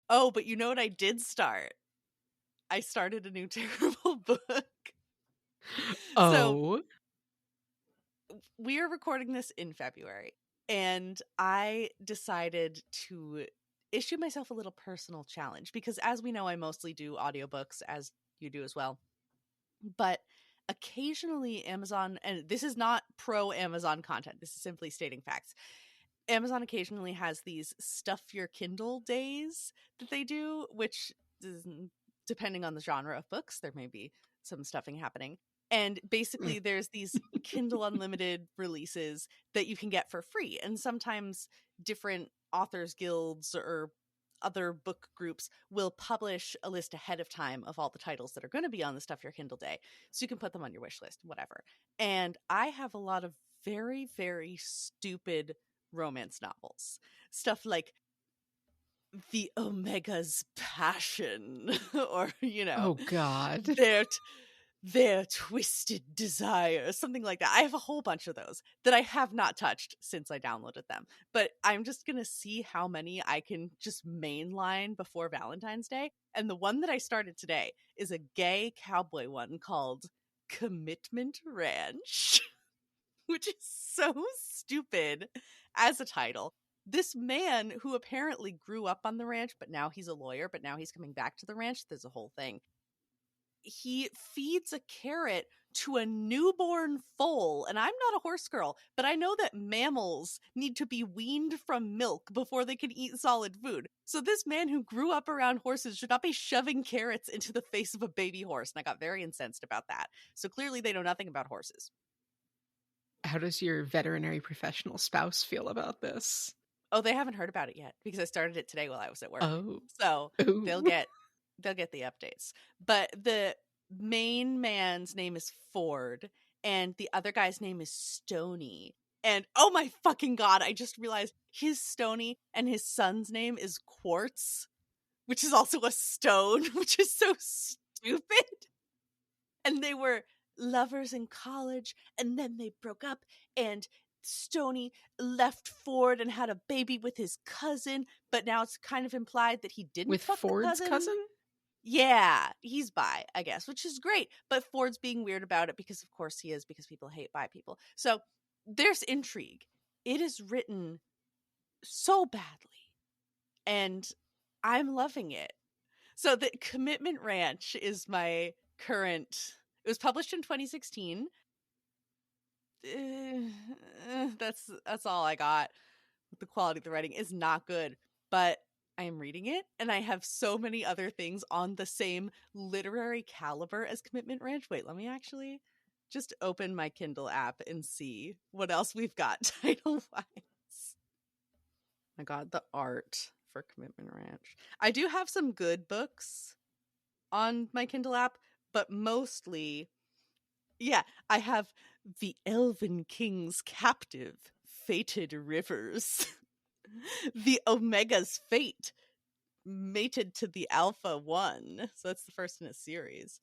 Oh, but you know what I did start? I started a new terrible book. So Oh. we are recording this in February, and I decided to issue myself a little personal challenge because, as we know, I mostly do audiobooks, as you do as well. But occasionally, Amazon, and this is not pro Amazon content, this is simply stating facts. Amazon occasionally has these stuff your Kindle days that they do, which is, depending on the genre of books, there may be some stuffing happening. And basically, there's these Kindle Unlimited releases that you can get for free. And sometimes different authors guilds or other book groups will publish a list ahead of time of all the titles that are going to be on the Stuff Your Kindle Day. So you can put them on your wish list, whatever. And I have a lot of very, very stupid romance novels. Stuff like The Omega's Passion, or, Oh God. their Twisted Desire, something like that. I have a whole bunch of those that I have not touched since I downloaded them. But I'm just going to see how many I can just mainline before Valentine's Day. And the one that I started today is a gay cowboy one called Commitment Ranch, which is so stupid as a title. This man who apparently grew up on the ranch, but now he's a lawyer, but now he's coming back to the ranch. There's a whole thing. He feeds a carrot to a newborn foal. And I'm not a horse girl, but I know that mammals need to be weaned from milk before they can eat solid food. So this man who grew up around horses should not be shoving carrots into the face of a baby horse. And I got very incensed about that. So clearly they know nothing about horses. How does your veterinary professional spouse feel about this? Oh, they haven't heard about it yet because I started it today while I was at work. Oh. So they'll Ooh. get the updates. But the main man's name is Ford and the other guy's name is Stony. And oh my fucking god, I just realized his Stony and his son's name is Quartz, which is also a stone, which is so stupid. And they were lovers in college, and then they broke up, and Stony left Ford and had a baby with his cousin, but now it's kind of implied that he didn't With fuck Ford's the cousin? Yeah, he's bi, I guess, which is great. But Ford's being weird about it because, of course, he is, because people hate bi people. So there's intrigue. It is written so badly, and I'm loving it. So the Commitment Ranch is my current. It was published in 2016. That's all I got. The quality of the writing is not good, but I am reading it, and I have so many other things on the same literary caliber as Commitment Ranch. Wait, let me actually just open my Kindle app and see what else we've got title-wise. My god, the art for Commitment Ranch. I do have some good books on my Kindle app, but mostly, yeah, I have The Elven King's Captive, Fated Rivers. The Omega's Fate, mated to the Alpha One. So that's the first in a series.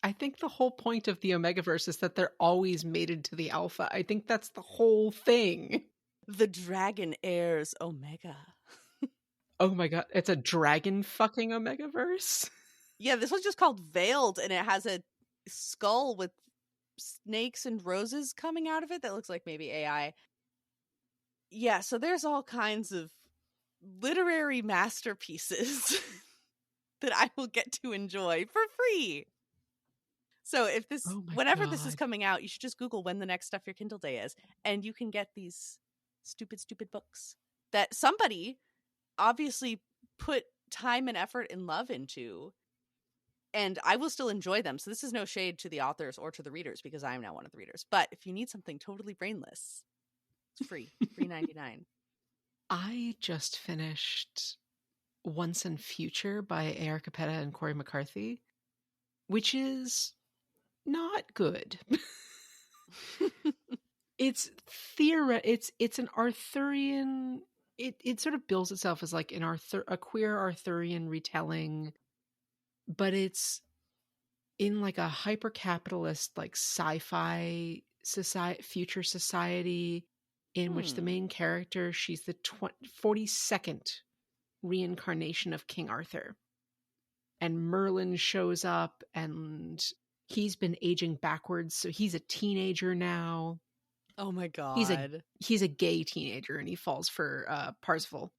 I think the whole point of the Omegaverse is that they're always mated to the Alpha. I think that's the whole thing. The Dragon Heirs Omega. Oh my god, it's a dragon fucking Omegaverse? Yeah, this one's just called Veiled, and it has a skull with snakes and roses coming out of it that looks like maybe AI. Yeah, so there's all kinds of literary masterpieces that I will get to enjoy for free. So if this, Oh my whenever this is god. coming out, you should just Google when the next Stuff Your Kindle Day is, and you can get these stupid, stupid books that somebody obviously put time and effort and love into, and I will still enjoy them. So this is no shade to the authors or to the readers, because I am now one of the readers. But if you need something totally brainless, it's free, $3.99. I just finished Once and Future by A.R. Capetta and Corey McCarthy, which is not good. It's it's an Arthurian, it sort of bills itself as like a queer Arthurian retelling, but it's in like a hyper capitalist like sci-fi society, future society, in which the main character, she's the 42nd reincarnation of King Arthur. And Merlin shows up, and he's been aging backwards, so he's a teenager now. Oh my god. He's a gay teenager, and he falls for Parsifal.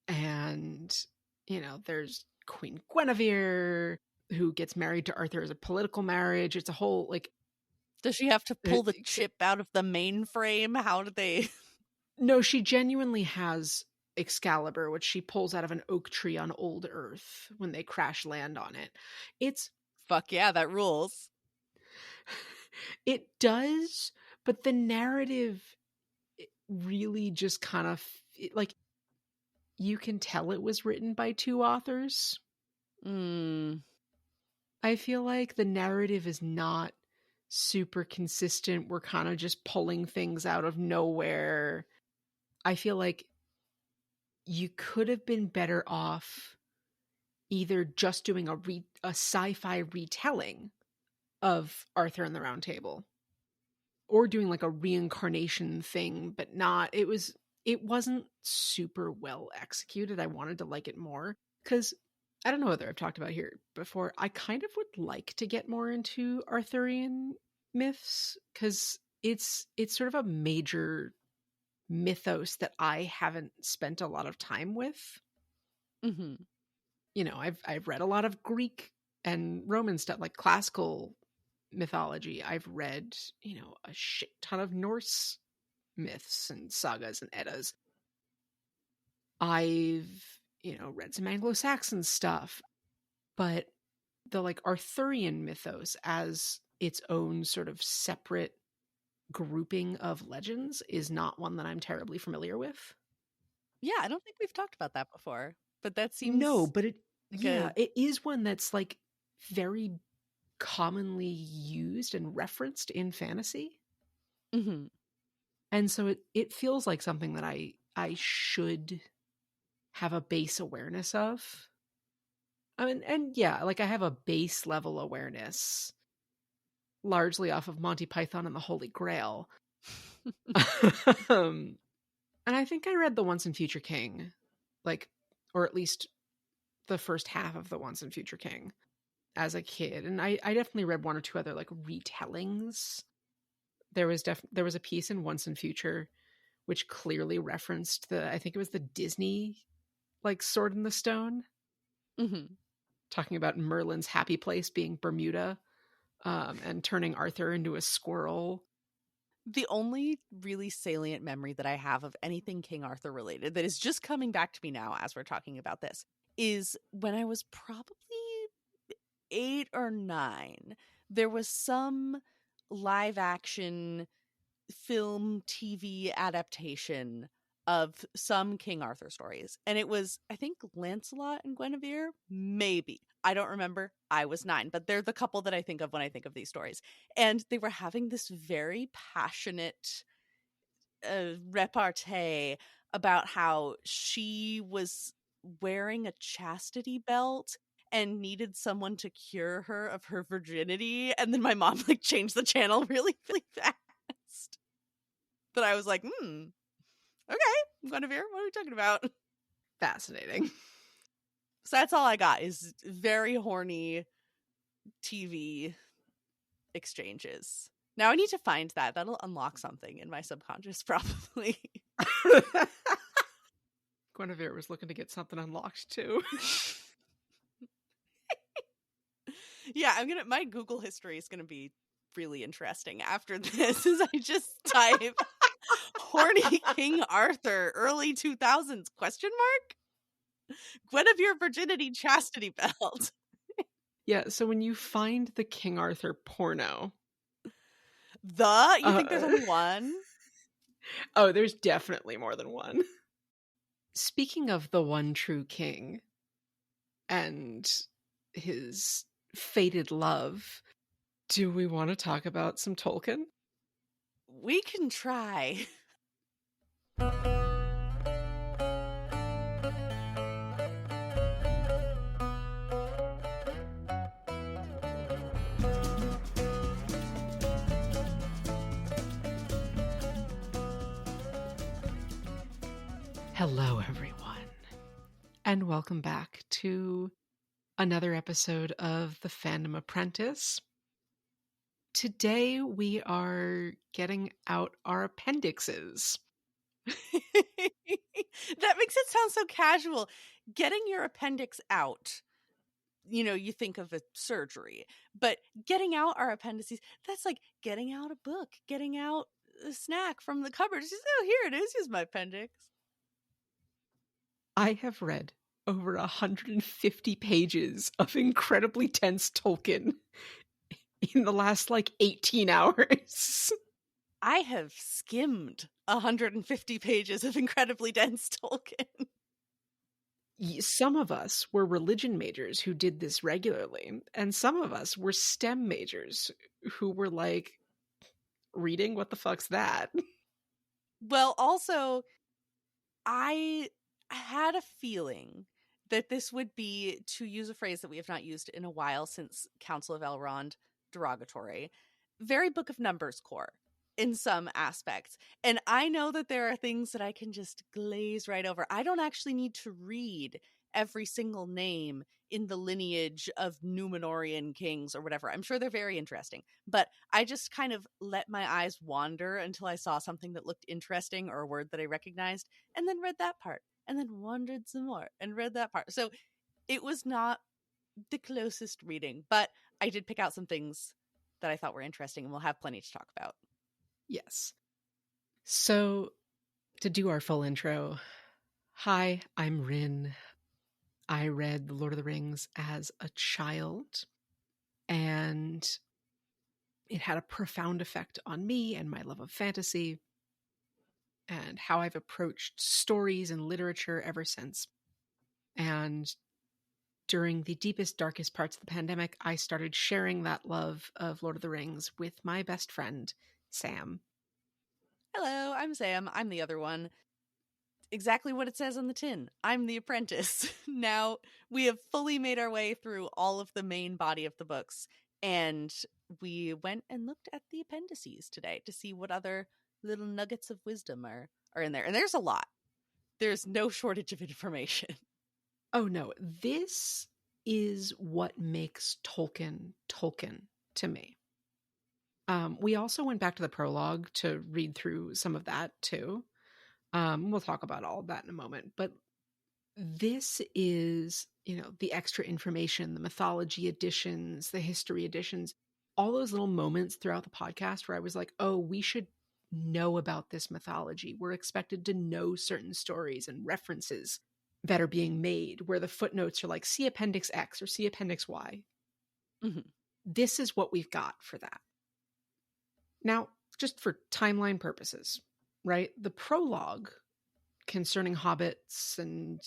And, you know, there's Queen Guinevere, who gets married to Arthur as a political marriage. It's a whole, like... Does she have to pull the chip out of the mainframe? How did they... No, she genuinely has Excalibur, which she pulls out of an oak tree on Old Earth when they crash land on it. It's... Fuck yeah, that rules. It does, but the narrative really just kind of... like, you can tell it was written by two authors. I feel like the narrative is not super consistent. We're kind of just pulling things out of nowhere. I feel like you could have been better off either just doing a sci-fi retelling of Arthur and the Round Table, or doing like a reincarnation thing, but not... It wasn't super well executed. I wanted to like it more, because I don't know whether I've talked about here before. I kind of would like to get more into Arthurian myths, because it's sort of a major mythos that I haven't spent a lot of time with. Mm-hmm. You know, I've read a lot of Greek and Roman stuff, like classical mythology. I've read, you know, a shit ton of Norse myths and sagas and eddas. I've, you know, read some Anglo-Saxon stuff, but the like Arthurian mythos as its own sort of separate grouping of legends is not one that I'm terribly familiar with. Yeah, I don't think we've talked about that before, but that seems... No, but it is one that's like very commonly used and referenced in fantasy. Mm-hmm. And so it feels like something that I should have a base awareness of. I mean, and yeah, like I have a base level awareness largely off of Monty Python and the Holy Grail. And I think I read The Once and Future King, like, or at least the first half of The Once and Future King as a kid. And I definitely read one or two other like retellings. There was a piece in Once and Future which clearly referenced I think it was the Disney like Sword in the Stone, talking about Merlin's happy place being Bermuda, and turning Arthur into a squirrel. The only really salient memory that I have of anything King Arthur related that is just coming back to me now as we're talking about this is when I was probably 8 or 9. There was some live action film TV adaptation of some King Arthur stories. And it was, I think, Lancelot and Guinevere, maybe. I don't remember. I was 9, but they're the couple that I think of when I think of these stories. And they were having this very passionate repartee about how she was wearing a chastity belt and needed someone to cure her of her virginity. And then my mom like changed the channel really, really fast. But I was like, okay, Guinevere, what are we talking about? Fascinating. So that's all I got is very horny TV exchanges. Now I need to find that. That'll unlock something in my subconscious, probably. Guinevere was looking to get something unlocked too. Yeah, my Google history is gonna be really interesting after this as I just type horny King Arthur early 2000s ? Guinevere virginity chastity belt. Yeah, so when you find the King Arthur porno, you think there's only one? Oh, there's definitely more than one. Speaking of the one true king and his fated love, do we want to talk about some Tolkien? We can try. Hello, everyone, and welcome back to another episode of the Fandom Apprentice. Today we are getting out our appendixes. That makes it sound so casual. Getting your appendix out, you think of a surgery, but getting out our appendices, that's like getting out a book, getting out a snack from the cupboard. Just, oh, here it is. Here's my appendix. I have read over 150 pages of incredibly dense Tolkien in the last 18 hours. I have skimmed 150 pages of incredibly dense Tolkien. Some of us were religion majors who did this regularly, and some of us were STEM majors who were reading, what the fuck's that? Well, also, I had a feeling that this would be, to use a phrase that we have not used in a while since Council of Elrond, derogatory, very Book of Numbers core in some aspects. And I know that there are things that I can just glaze right over. I don't actually need to read every single name in the lineage of Numenorian kings or whatever. I'm sure they're very interesting, but I just kind of let my eyes wander until I saw something that looked interesting or a word that I recognized, and then read that part, and then wandered some more and read that part. So it was not the closest reading, but I did pick out some things that I thought were interesting, and we'll have plenty to talk about. Yes. So, to do our full intro, hi, I'm Rin. I read The Lord of the Rings as a child, and it had a profound effect on me and my love of fantasy and how I've approached stories and literature ever since. And during the deepest, darkest parts of the pandemic, I started sharing that love of Lord of the Rings with my best friend, Sam. Hello, I'm Sam. I'm the other one. Exactly what it says on the tin. I'm the apprentice. Now, we have fully made our way through all of the main body of the books, and we went and looked at the appendices today to see what other little nuggets of wisdom are in there. And there's a lot. There's no shortage of information. Oh no, this is what makes Tolkien Tolkien to me. We also went back to the prologue to read through some of that too. We'll talk about all of that in a moment, but this is, the extra information, the mythology additions, the history additions, all those little moments throughout the podcast where I was like, oh, we should know about this mythology. We're expected to know certain stories and references that are being made, where the footnotes are like, see Appendix X or see Appendix Y. Mm-hmm. This is what we've got for that. Now, just for timeline purposes, right? The prologue concerning hobbits and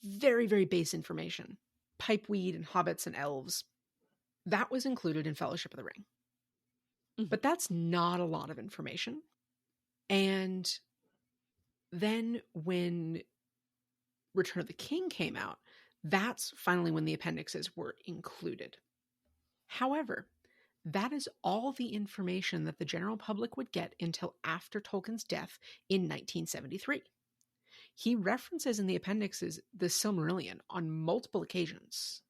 very, very base information, pipeweed and hobbits and elves, that was included in Fellowship of the Ring. Mm-hmm. But that's not a lot of information. And then when Return of the King came out, that's finally when the appendixes were included. However, that is all the information that the general public would get until after Tolkien's death in 1973. He references in the appendixes the Silmarillion on multiple occasions,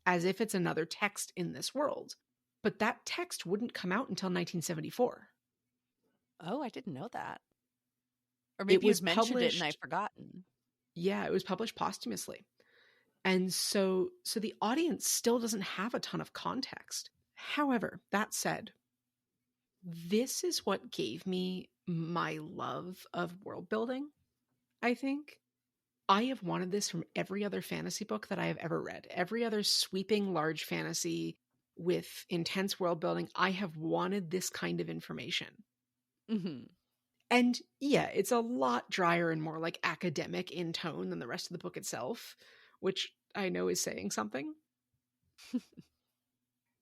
as if it's another text in this world. But that text wouldn't come out until 1974. Oh, I didn't know that. Or maybe you've mentioned it and I've forgotten. Yeah, it was published posthumously. And so the audience still doesn't have a ton of context. However, that said, this is what gave me my love of world building, I think. I have wanted this from every other fantasy book that I have ever read. Every other sweeping large fantasy with intense world building, I have wanted this kind of information. Mm-hmm. And yeah, it's a lot drier and more academic in tone than the rest of the book itself, which I know is saying something.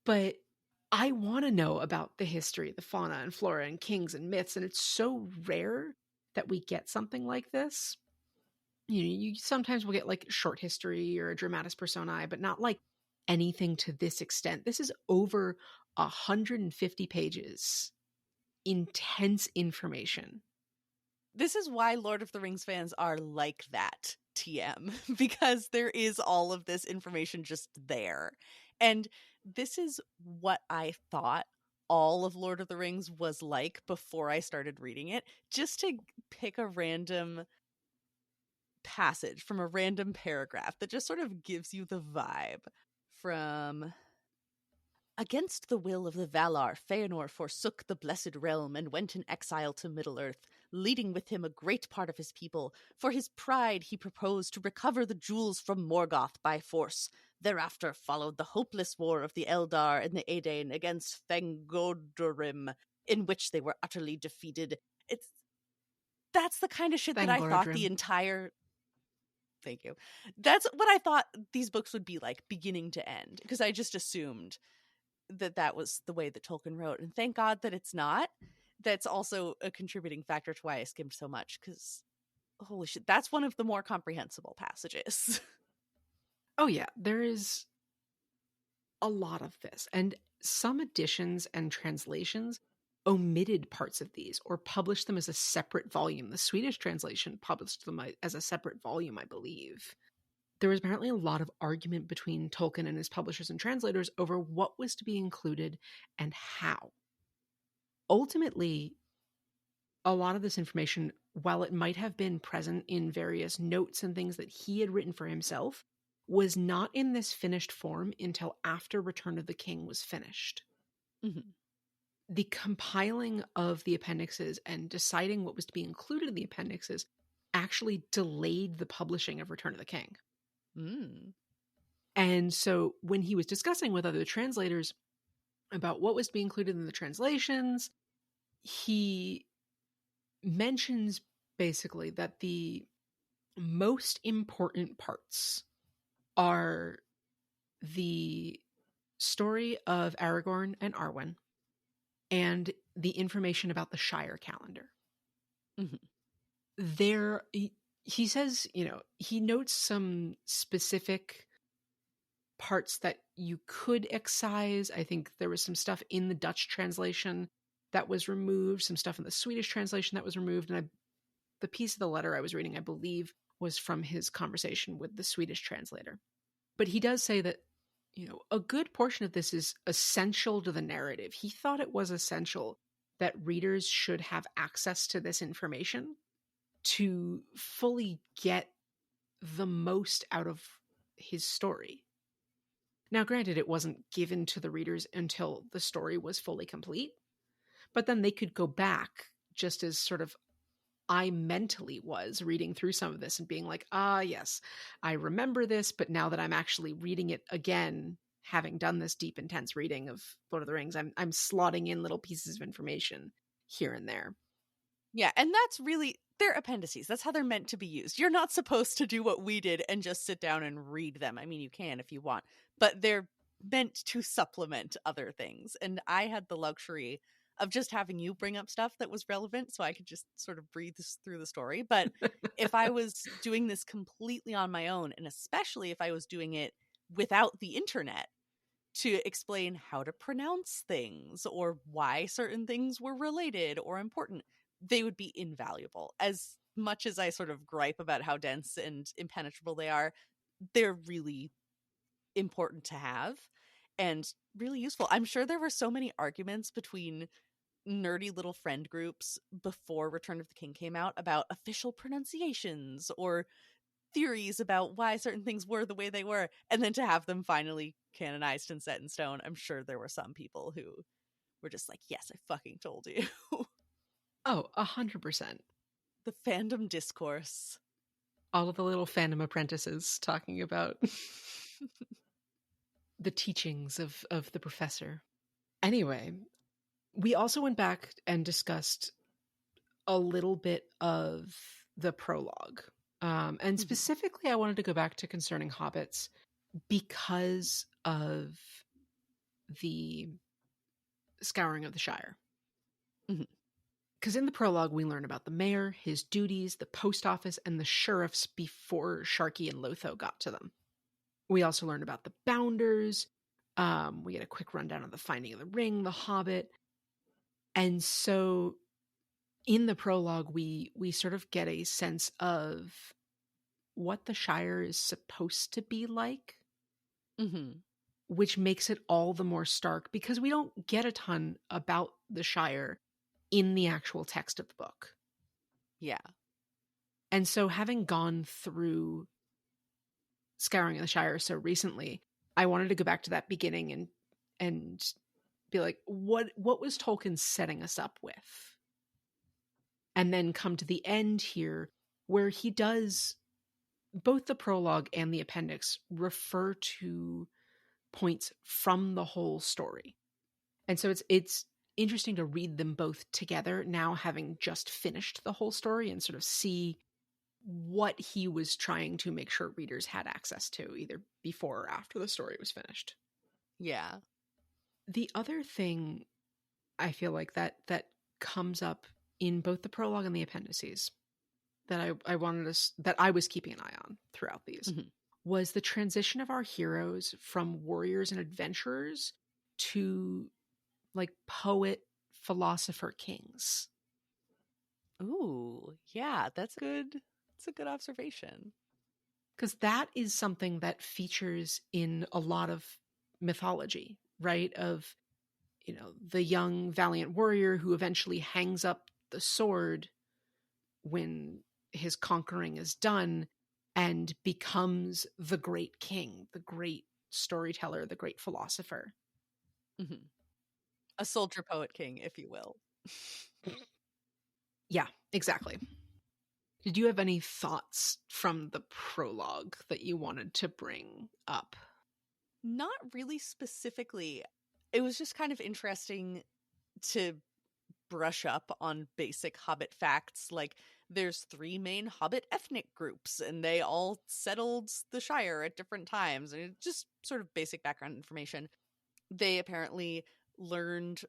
But I want to know about the history, the fauna and flora and kings and myths, and it's so rare that we get something like this. You sometimes will get short history or a dramatis personae, but not anything to this extent. This is over 150 pages. Intense information This is why Lord of the Rings fans are like that, TM, because there is all of this information just there. And this is what I thought all of Lord of the Rings was like before I started reading it. Just to pick a random passage from a random paragraph that just sort of gives you the vibe from... Against the will of the Valar, Feanor forsook the Blessed Realm and went in exile to Middle-earth, leading with him a great part of his people. For his pride he proposed to recover the jewels from Morgoth by force. Thereafter followed the hopeless war of the Eldar and the Edain against Thangodorim, in which they were utterly defeated. That's the kind of shit that I thought the entire... Thank you. That's what I thought these books would be like, beginning to end, because I just assumed that was the way that Tolkien wrote, and thank God that it's not. That's also a contributing factor to why I skimmed so much, because holy shit, that's one of the more comprehensible passages. Oh yeah, there is a lot of this, and some editions and translations omitted parts of these or published them as a separate volume. The Swedish translation published them as a separate volume, I believe. There was apparently a lot of argument between Tolkien and his publishers and translators over what was to be included and how. Ultimately, a lot of this information, while it might have been present in various notes and things that he had written for himself, was not in this finished form until after Return of the King was finished. Mm-hmm. The compiling of the appendixes and deciding what was to be included in the appendixes actually delayed the publishing of Return of the King. Mm. And so when he was discussing with other translators about what was to be included in the translations, he mentions basically that the most important parts are the story of Aragorn and Arwen and the information about the Shire calendar. Mm-hmm. He says, he notes some specific parts that you could excise. I think there was some stuff in the Dutch translation that was removed, some stuff in the Swedish translation that was removed, and the piece of the letter I was reading, I believe, was from his conversation with the Swedish translator. But he does say that, a good portion of this is essential to the narrative. He thought it was essential that readers should have access to this information to fully get the most out of his story. Now, granted, it wasn't given to the readers until the story was fully complete, but then they could go back, just as sort of I mentally was reading through some of this and being like, yes, I remember this, but now that I'm actually reading it again, having done this deep, intense reading of Lord of the Rings, I'm slotting in little pieces of information here and there. Yeah, and that's really... They're appendices. That's how they're meant to be used. You're not supposed to do what we did and just sit down and read them. I mean, you can if you want, but they're meant to supplement other things. And I had the luxury of just having you bring up stuff that was relevant so I could just sort of breathe through the story. But if I was doing this completely on my own, and especially if I was doing it without the internet to explain how to pronounce things or why certain things were related or important, they would be invaluable. As much as I sort of gripe about how dense and impenetrable they are, they're really important to have and really useful. I'm sure there were so many arguments between nerdy little friend groups before Return of the King came out about official pronunciations or theories about why certain things were the way they were, and then to have them finally canonized and set in stone. I'm sure there were some people who were just like, yes, I fucking told you. Oh, 100%. The fandom discourse. All of the little fandom apprentices talking about the teachings of the professor. Anyway, we also went back and discussed a little bit of the prologue. And specifically, I wanted to go back to Concerning Hobbits because of the Scouring of the Shire. Because in the prologue, we learn about the mayor, his duties, the post office, and the sheriffs before Sharky and Lotho got to them. We also learn about the Bounders. We get a quick rundown of the Finding of the Ring, the Hobbit. And so in the prologue, we sort of get a sense of what the Shire is supposed to be like, Mm-hmm. which makes it all the more stark because we don't get a ton about the Shire in the actual text of the book. Yeah. And so having gone through Scouring of the Shire so recently, I wanted to go back to that beginning and be like, what was Tolkien setting us up with? And then come to the end here where he does, both the prologue and the appendix refer to points from the whole story. And so it's interesting to read them both together now, having just finished the whole story, and sort of see what he was trying to make sure readers had access to, either before or after the story was finished. Yeah. The other thing I feel like that comes up in both the prologue and the appendices that that I was keeping an eye on throughout these, Mm-hmm. was the transition of our heroes from warriors and adventurers to like poet, philosopher kings. Ooh, yeah, that's good. It's a good observation. Because that is something that features in a lot of mythology, right? Of, the young valiant warrior who eventually hangs up the sword when his conquering is done and becomes the great king, the great storyteller, the great philosopher. Mm-hmm. A soldier poet king, if you will. Yeah, exactly. Did you have any thoughts from the prologue that you wanted to bring up? Not really specifically. It was just kind of interesting to brush up on basic Hobbit facts. Like, there's 3 main Hobbit ethnic groups, and they all settled the Shire at different times. And it's just sort of basic background information. They apparently learned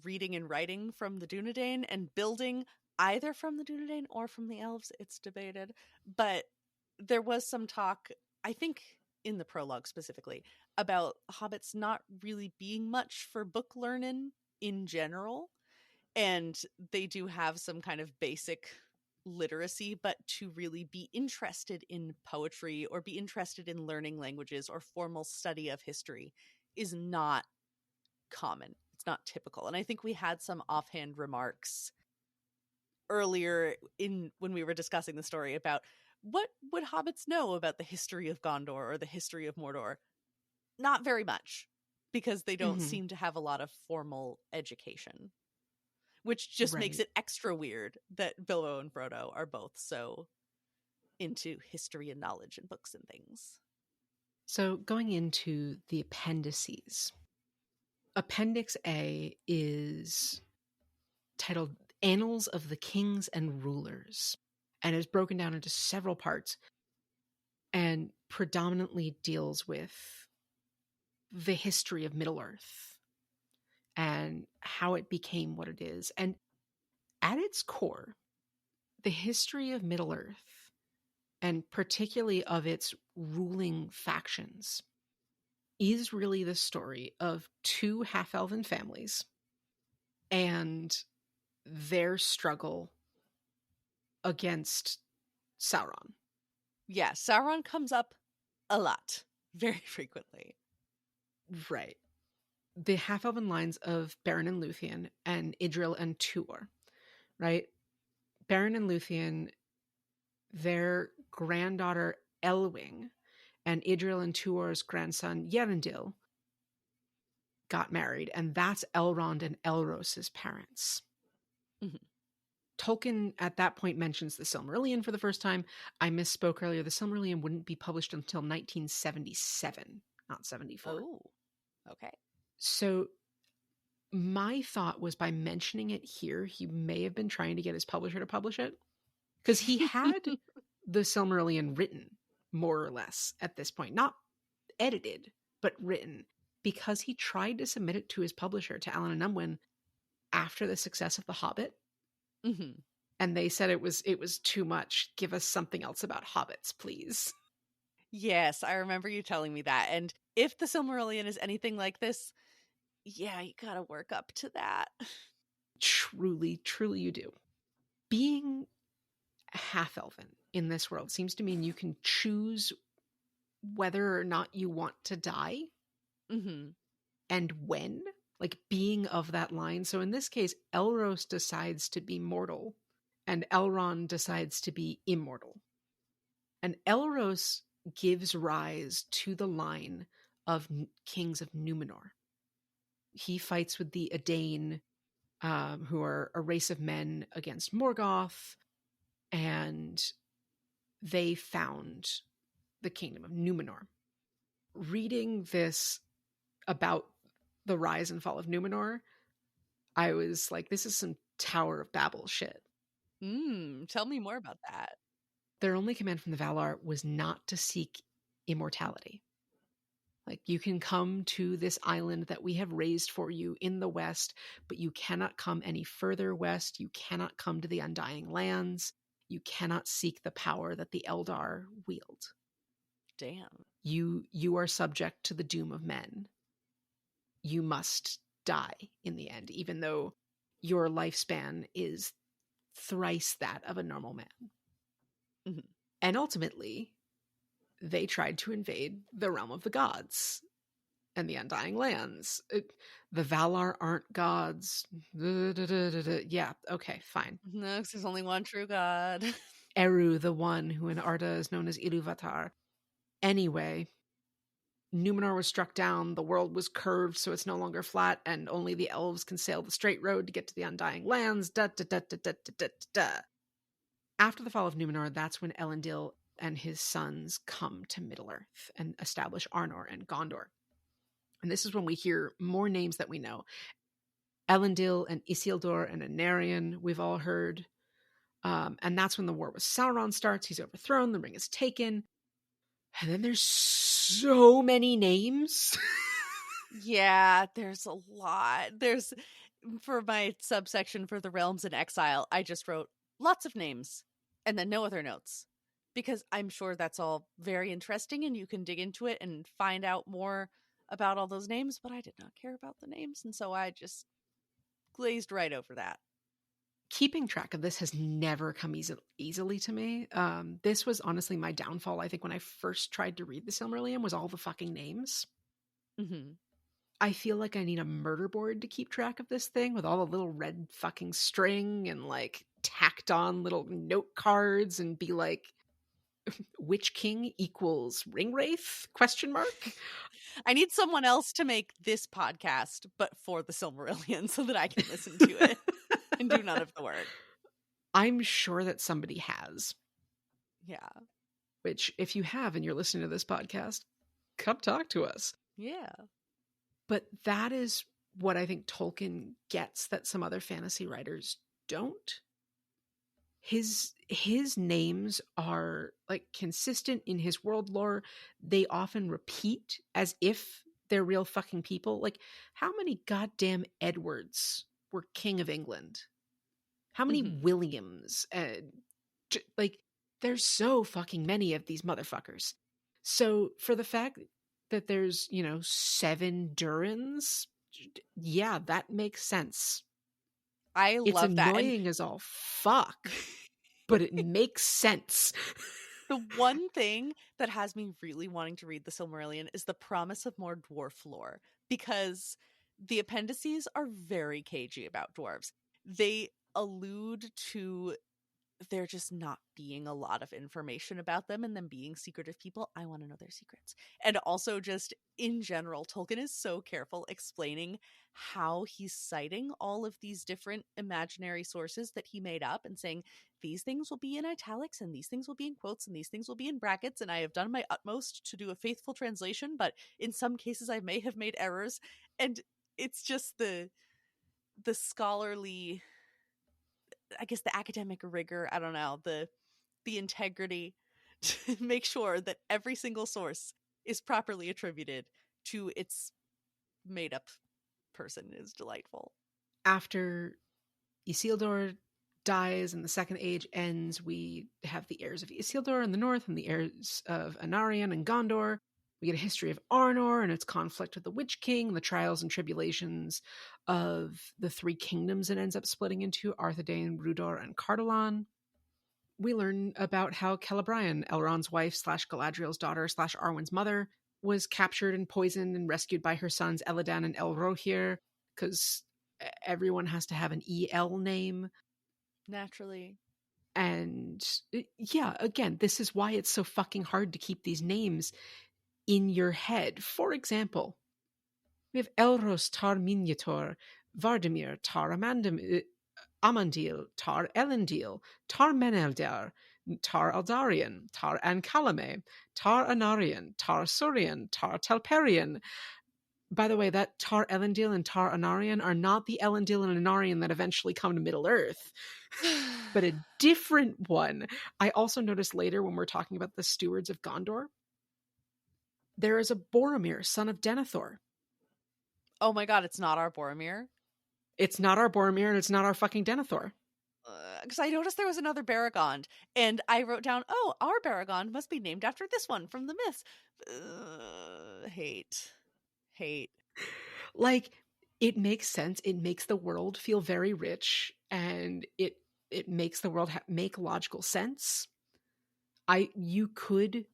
reading and writing from the Dunedain and building either from the Dunedain or from the elves. It's debated. But there was some talk, I think in the prologue specifically, about hobbits not really being much for book learning in general. And they do have some kind of basic literacy, but to really be interested in poetry or be interested in learning languages or formal study of history is not common. It's not typical. And I think we had some offhand remarks earlier in when we were discussing the story about what would hobbits know about the history of Gondor or the history of Mordor. Not very much, because they don't Mm-hmm. seem to have a lot of formal education, which just makes Right. it extra weird that Bilbo and Frodo are both so into history and knowledge and books and things. So going into the appendices, Appendix A is titled Annals of the Kings and Rulers, and is broken down into several parts and predominantly deals with the history of Middle-earth and how it became what it is. And at its core, the history of Middle-earth, and particularly of its ruling factions, is really the story of 2 half-elven families and their struggle against Sauron. Yeah, Sauron comes up a lot, very frequently. Right. The half-elven lines of Beren and Luthien and Idril and Tuor, right? Beren and Luthien, their granddaughter Elwing and Idril and Tuor's grandson Yerendil got married, and that's Elrond and Elros's parents. Mm-hmm. Tolkien at that point mentions the Silmarillion for the first time. I misspoke earlier. The Silmarillion wouldn't be published until 1977, not 74. Oh, okay. So my thought was, by mentioning it here, he may have been trying to get his publisher to publish it, because he had the Silmarillion written, more or less, at this point. Not edited, but written, because he tried to submit it to his publisher, to Allen and Unwin, after the success of The Hobbit. Mm-hmm. And they said it was too much. Give us something else about hobbits, please. Yes, I remember you telling me that. And if the Silmarillion is anything like this, yeah, you gotta work up to that. Truly, truly you do. being half elven in this world seems to mean you can choose whether or not you want to die Mm-hmm. and when, like being of that line. So in this case, Elros decides to be mortal and Elrond decides to be immortal. And Elros gives rise to the line of kings of Numenor. He fights with the Edain, who are a race of men against Morgoth, and they found the kingdom of Numenor. Reading this about the rise and fall of Numenor, I was like, this is some Tower of Babel shit. Tell me more about that. Their only command from the Valar was not to seek immortality. Like, you can come to this island that we have raised for you in the west, but you cannot come any further west. You cannot come to the Undying Lands. You cannot seek the power that the Eldar wield. Damn. You are subject to the doom of men. You must die in the end, even though your lifespan is thrice that of a normal man. Mm-hmm. And ultimately, they tried to invade the realm of the gods and the Undying Lands. The Valar aren't gods. Yeah, okay, fine. No, 'cause there's only one true god. Eru, the one who in Arda is known as Ilúvatar. Anyway, Numenor was struck down, the world was curved so it's no longer flat, and only the elves can sail the straight road to get to the Undying Lands. After the fall of Numenor, that's when Elendil and his sons come to Middle-earth and establish Arnor and Gondor. And this is when we hear more names that we know. Elendil and Isildur and Anarion, we've all heard. And that's when the war with Sauron starts. He's overthrown, the ring is taken. And then there's so many names. Yeah, there's a lot. There's, for my subsection for the realms in exile, I just wrote lots of names and then no other notes, because I'm sure that's all very interesting and you can dig into it and find out more about all those names, but I did not care about the names, and so I just glazed right over that. Keeping track of this has never come easily to me. This was honestly my downfall, I think, when I first tried to read the Silmarillion, was all the fucking names. Mm-hmm. I feel like I need a murder board to keep track of this thing with all the little red fucking string and like tacked on little note cards and be like, which king equals Ringwraith? Question mark. I need someone else to make this podcast, but for the Silmarillion, so that I can listen to it and do none of the work. I'm sure that somebody has. Yeah. Which, if you have and you're listening to this podcast, come talk to us. Yeah. But that is what I think Tolkien gets that some other fantasy writers don't. His names are like consistent in his world lore. They often repeat as if they're real fucking people. Like, how many goddamn Edwards were king of England? How many Williams? Like, there's so fucking many of these motherfuckers. So for the fact that there's, 7 Durins, yeah, that makes sense. It's love that. It's annoying as all fuck, but it makes sense. The one thing that has me really wanting to read the Silmarillion is the promise of more dwarf lore, because the appendices are very cagey about dwarves. They allude to there just not being a lot of information about them and them being secretive people. I want to know their secrets. And also, just in general, Tolkien is so careful explaining how he's citing all of these different imaginary sources that he made up and saying these things will be in italics and these things will be in quotes and these things will be in brackets, and I have done my utmost to do a faithful translation, but in some cases I may have made errors. And it's just the scholarly, I guess, the academic rigor, I don't know, the integrity to make sure that every single source is properly attributed to its made up person is delightful. After Isildur dies and the Second Age ends, we have the heirs of Isildur in the north and the heirs of Anarion and Gondor. We get a history of Arnor and its conflict with the Witch King, the trials and tribulations of the three kingdoms it ends up splitting into, Arthedain, Rudor, and Cardolan. We learn about how Celebrian, Elrond's wife / Galadriel's daughter / Arwen's mother, was captured and poisoned and rescued by her sons Elladan and Elrohir, because everyone has to have an EL name. Naturally. And yeah, again, this is why it's so fucking hard to keep these names in your head. For example, we have Elros tar Miniator, Vardimir tar Amandil, tar Elendil, tar Meneldar, tar Aldarian, tar Ancalame, tar Anarian, tar Surian, tar Telperian. By the way, that tar Elendil and tar Anarian are not the Elendil and Anarian that eventually come to Middle-earth, but a different one. I also noticed later when we're talking about the stewards of Gondor, there is a Boromir, son of Denethor. Oh my god, it's not our Boromir? It's not our Boromir and it's not our fucking Denethor. Because I noticed there was another Baragond, and I wrote down, oh, our Baragond must be named after this one from the myths. Hate. Like, it makes sense. It makes the world feel very rich, and it makes the world make logical sense. You could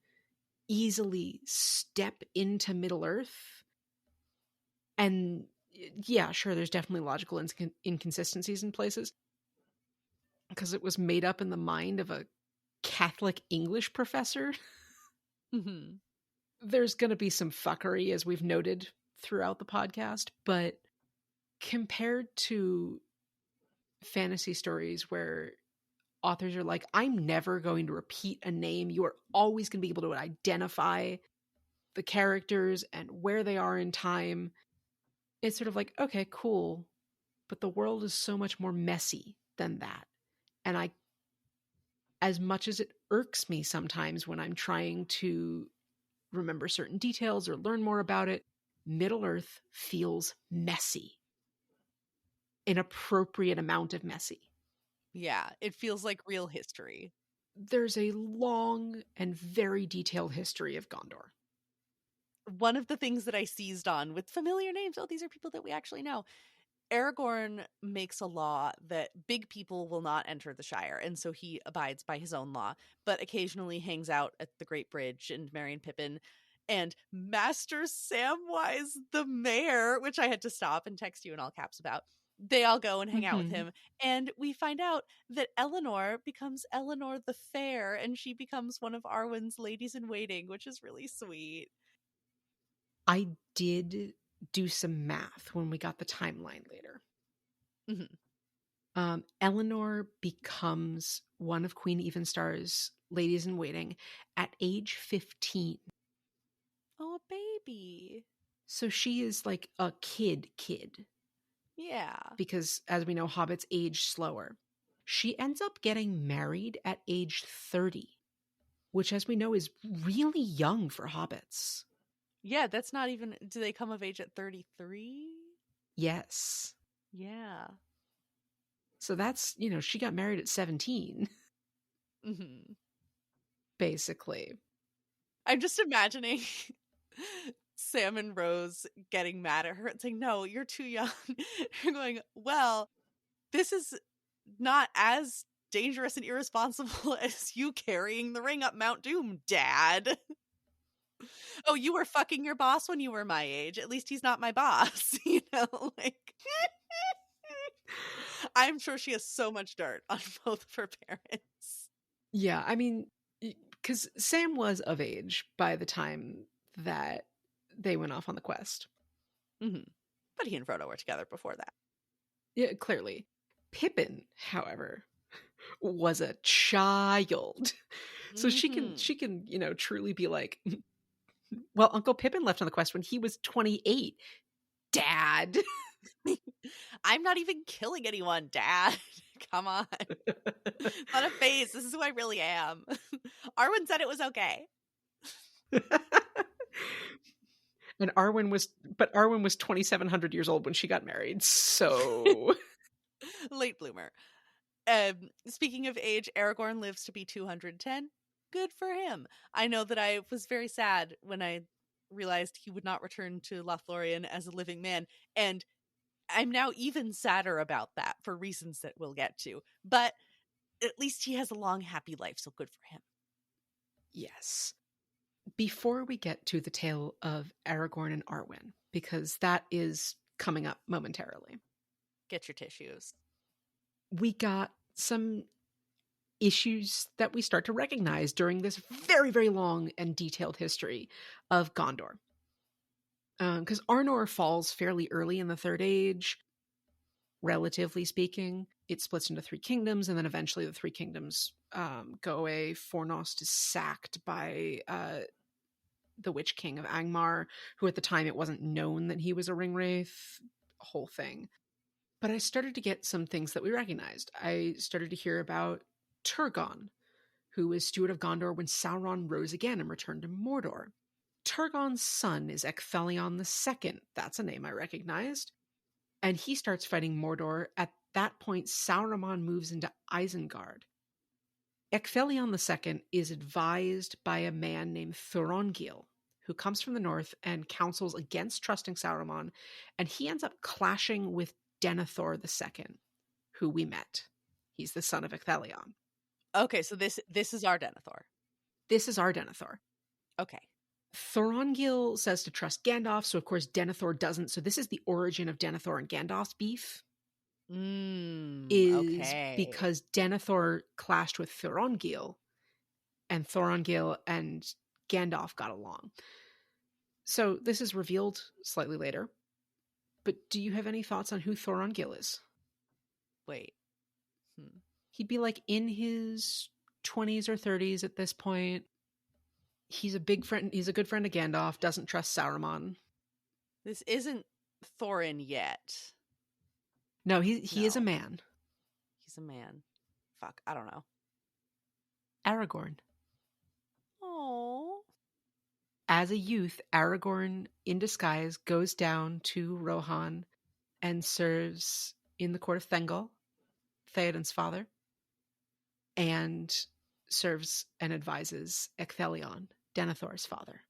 easily step into Middle-earth, and yeah, sure, there's definitely logical inconsistencies in places, because it was made up in the mind of a Catholic English professor. Mm-hmm. There's going to be some fuckery, as we've noted throughout the podcast, but compared to fantasy stories where authors are like, I'm never going to repeat a name, you are always going to be able to identify the characters and where they are in time, it's sort of like, okay, cool, but the world is so much more messy than that. And as much as it irks me sometimes when I'm trying to remember certain details or learn more about it, Middle-earth feels messy. An appropriate amount of messy. Yeah, it feels like real history. There's a long and very detailed history of Gondor. One of the things that I seized on with familiar names, oh, these are people that we actually know. Aragorn makes a law that big people will not enter the Shire, and so he abides by his own law, but occasionally hangs out at the Great Bridge and Merry and Pippin. And Master Samwise the Mayor, which I had to stop and text you in all caps about, they all go and hang out with him. And we find out that Eleanor becomes Eleanor the Fair, and she becomes one of Arwen's ladies in waiting, which is really sweet. I did do some math when we got the timeline later. Mm-hmm. Eleanor becomes one of Queen Evenstar's ladies in waiting at age 15. Oh, a baby. So she is like a kid. Yeah. Because as we know, hobbits age slower. She ends up getting married at age 30, which as we know is really young for hobbits. Yeah, that's not even... Do they come of age at 33? Yes. Yeah. So that's, she got married at 17. Mm-hmm. Basically. I'm just imagining Sam and Rose getting mad at her and saying, no, you're too young. You're going, well, this is not as dangerous and irresponsible as you carrying the ring up Mount Doom, Dad. Oh, you were fucking your boss when you were my age. At least he's not my boss. I'm sure she has so much dirt on both of her parents. Yeah, I mean, because Sam was of age by the time that they went off on the quest. Mm-hmm. But he and Frodo were together before that. Yeah, clearly. Pippin, however, was a child. So she can, truly be like, well, Uncle Pippin left on the quest when he was 28. Dad. I'm not even killing anyone, Dad. Come on. Not a phase. This is who I really am. Arwen said it was okay. And Arwen was 2,700 years old when she got married. So late bloomer. Speaking of age, Aragorn lives to be 210. Good for him. I know that I was very sad when I realized he would not return to Lothlorien as a living man. And I'm now even sadder about that for reasons that we'll get to. But at least he has a long, happy life, so good for him. Yes. Before we get to the tale of Aragorn and Arwen, because that is coming up momentarily, Get your tissues. we got some issues that we start to recognize during this very, very long and detailed history of Gondor. Because Arnor falls fairly early in the Third Age, relatively speaking. It splits into three kingdoms, and then eventually the three kingdoms go away. Fornost is sacked by the Witch King of Angmar, who at the time it wasn't known that he was a ringwraith, whole thing. But I started to get some things that we recognized. I started to hear about Turgon, who was steward of Gondor when Sauron rose again and returned to Mordor. Turgon's son is Ecthelion II. That's a name I recognized. And he starts fighting Mordor. At that point, Sauron moves into Isengard. Ecthelion II is advised by a man named Thorongil, who comes from the north and counsels against trusting Sauron, and he ends up clashing with Denethor II, who we met. He's the son of Ecthelion. Okay, so this is our Denethor. This is our Denethor. Okay. Thorongil says to trust Gandalf, so of course Denethor doesn't. So this is the origin of Denethor and Gandalf's beef. Okay. Because Denethor clashed with Thorongil, and Thorongil and Gandalf got along. So this is revealed slightly later. But do you have any thoughts on who Thorongil is? Wait. He'd be like in his 20s or 30s at this point. He's a big friend. He's a good friend of Gandalf. Doesn't trust Saruman. This isn't Thorin yet. No, he is a man. He's a man. Fuck, I don't know. Aragorn. Oh. As a youth, Aragorn, in disguise, goes down to Rohan and serves in the court of Thengel, Theoden's father, and serves and advises Ecthelion, Denethor's father.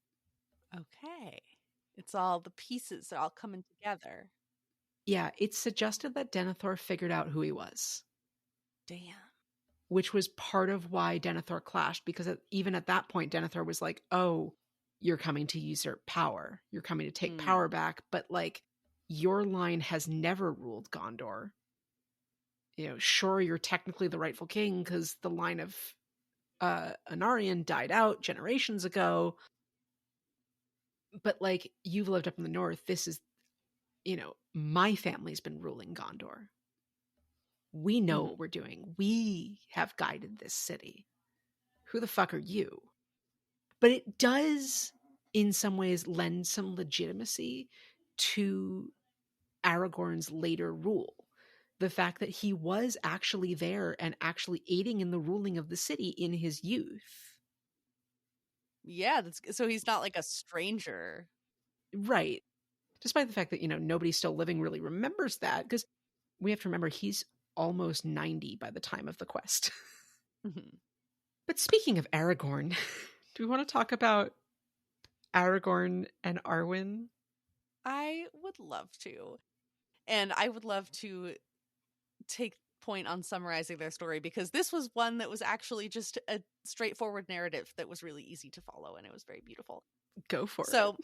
Okay. It's all the pieces are all coming together. Yeah, it's suggested that Denethor figured out who he was. Damn. Which was part of why Denethor clashed, because even at that point, Denethor was like, oh, you're coming to usurp power. You're coming to take power back, but like, your line has never ruled Gondor. You know, sure, you're technically the rightful king because the line of Anarion died out generations ago. But like, you've lived up in the north. This is, you know, my family's been ruling Gondor. We know what we're doing. We have guided this city. Who the fuck are you? But it does, in some ways, lend some legitimacy to Aragorn's later rule. The fact that he was actually there and actually aiding in the ruling of the city in his youth. Yeah, so he's not like a stranger. Right. Despite the fact that, you know, nobody still living really remembers that, because we have to remember he's almost 90 by the time of the quest. But speaking of Aragorn, do we want to talk about Aragorn and Arwen? I would love to. And I would love to take point on summarizing their story, because this was one that was actually just a straightforward narrative that was really easy to follow, and it was very beautiful. Go for it. So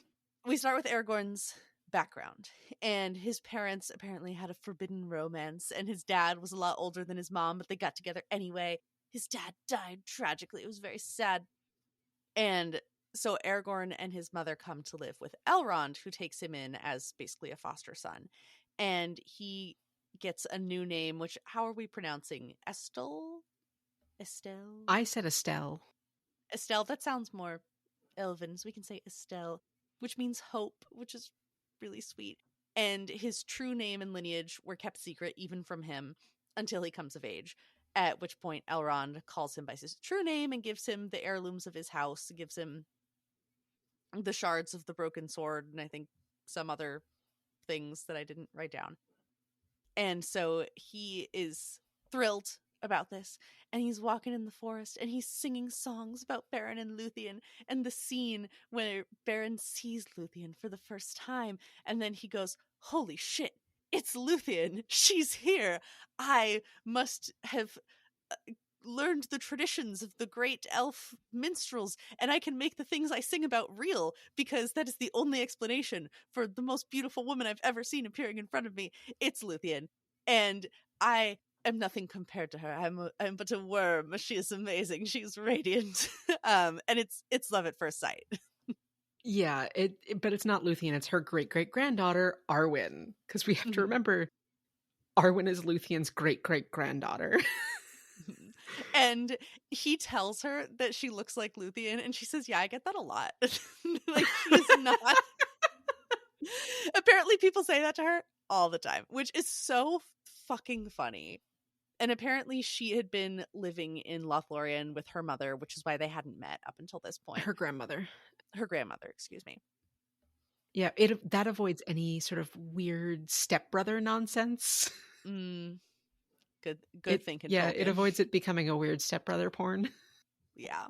we start with Aragorn's background, and his parents apparently had a forbidden romance, and his dad was a lot older than his mom, but they got together anyway. His dad died tragically. It was very sad. And so Aragorn and his mother come to live with Elrond, who takes him in as basically a foster son. And he gets a new name, which, how are we pronouncing? Estelle? Estelle? I said Estelle. Estelle, that sounds more elven, so we can say Estelle, which means hope, which is really sweet. And his true name and lineage were kept secret even from him until he comes of age, at which point Elrond calls him by his true name and gives him the heirlooms of his house, gives him the shards of the broken sword, and I think some other things that I didn't write down. And so he is thrilled about this, and he's walking in the forest and he's singing songs about Beren and Luthien, and the scene where Beren sees Luthien for the first time, and then he goes, holy shit, it's Luthien, she's here, I must have learned the traditions of the great elf minstrels, and I can make the things I sing about real, because that is the only explanation for the most beautiful woman I've ever seen appearing in front of me. It's Luthien, and I am nothing compared to her. I'm but a worm. She is amazing. She's radiant. And it's love at first sight. Yeah, but it's not Luthien, it's her great-great-granddaughter, Arwen. Because we have to Mhm. remember, Arwen is Luthien's great-great-granddaughter. And he tells her that she looks like Luthien, and she says, yeah, I get that a lot. Like, he's not. Apparently people say that to her all the time, which is so fucking funny. And apparently she had been living in Lothlorien with her mother, which is why they hadn't met up until this point. Her grandmother. Her grandmother, excuse me. Yeah, that avoids any sort of weird stepbrother nonsense. Good thinking, yeah, Tolkien. It avoids it becoming a weird stepbrother porn. Yeah.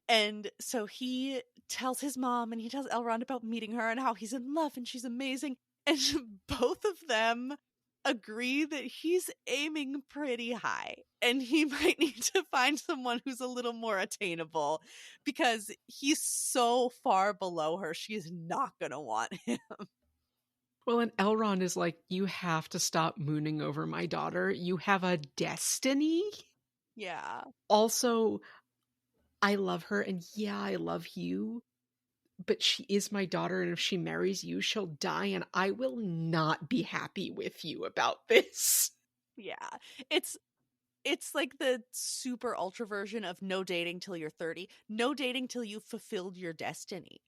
And so he tells his mom and he tells Elrond about meeting her and how he's in love and she's amazing. And both of them agree that he's aiming pretty high and he might need to find someone who's a little more attainable, because he's so far below her. She's not going to want him. Well, and Elrond is like, you have to stop mooning over my daughter. You have a destiny. Yeah. Also, I love her, and yeah, I love you, but she is my daughter, and if she marries you, she'll die, and I will not be happy with you about this. Yeah. It's like the super ultra version of no dating till you're 30. No dating till you've fulfilled your destiny.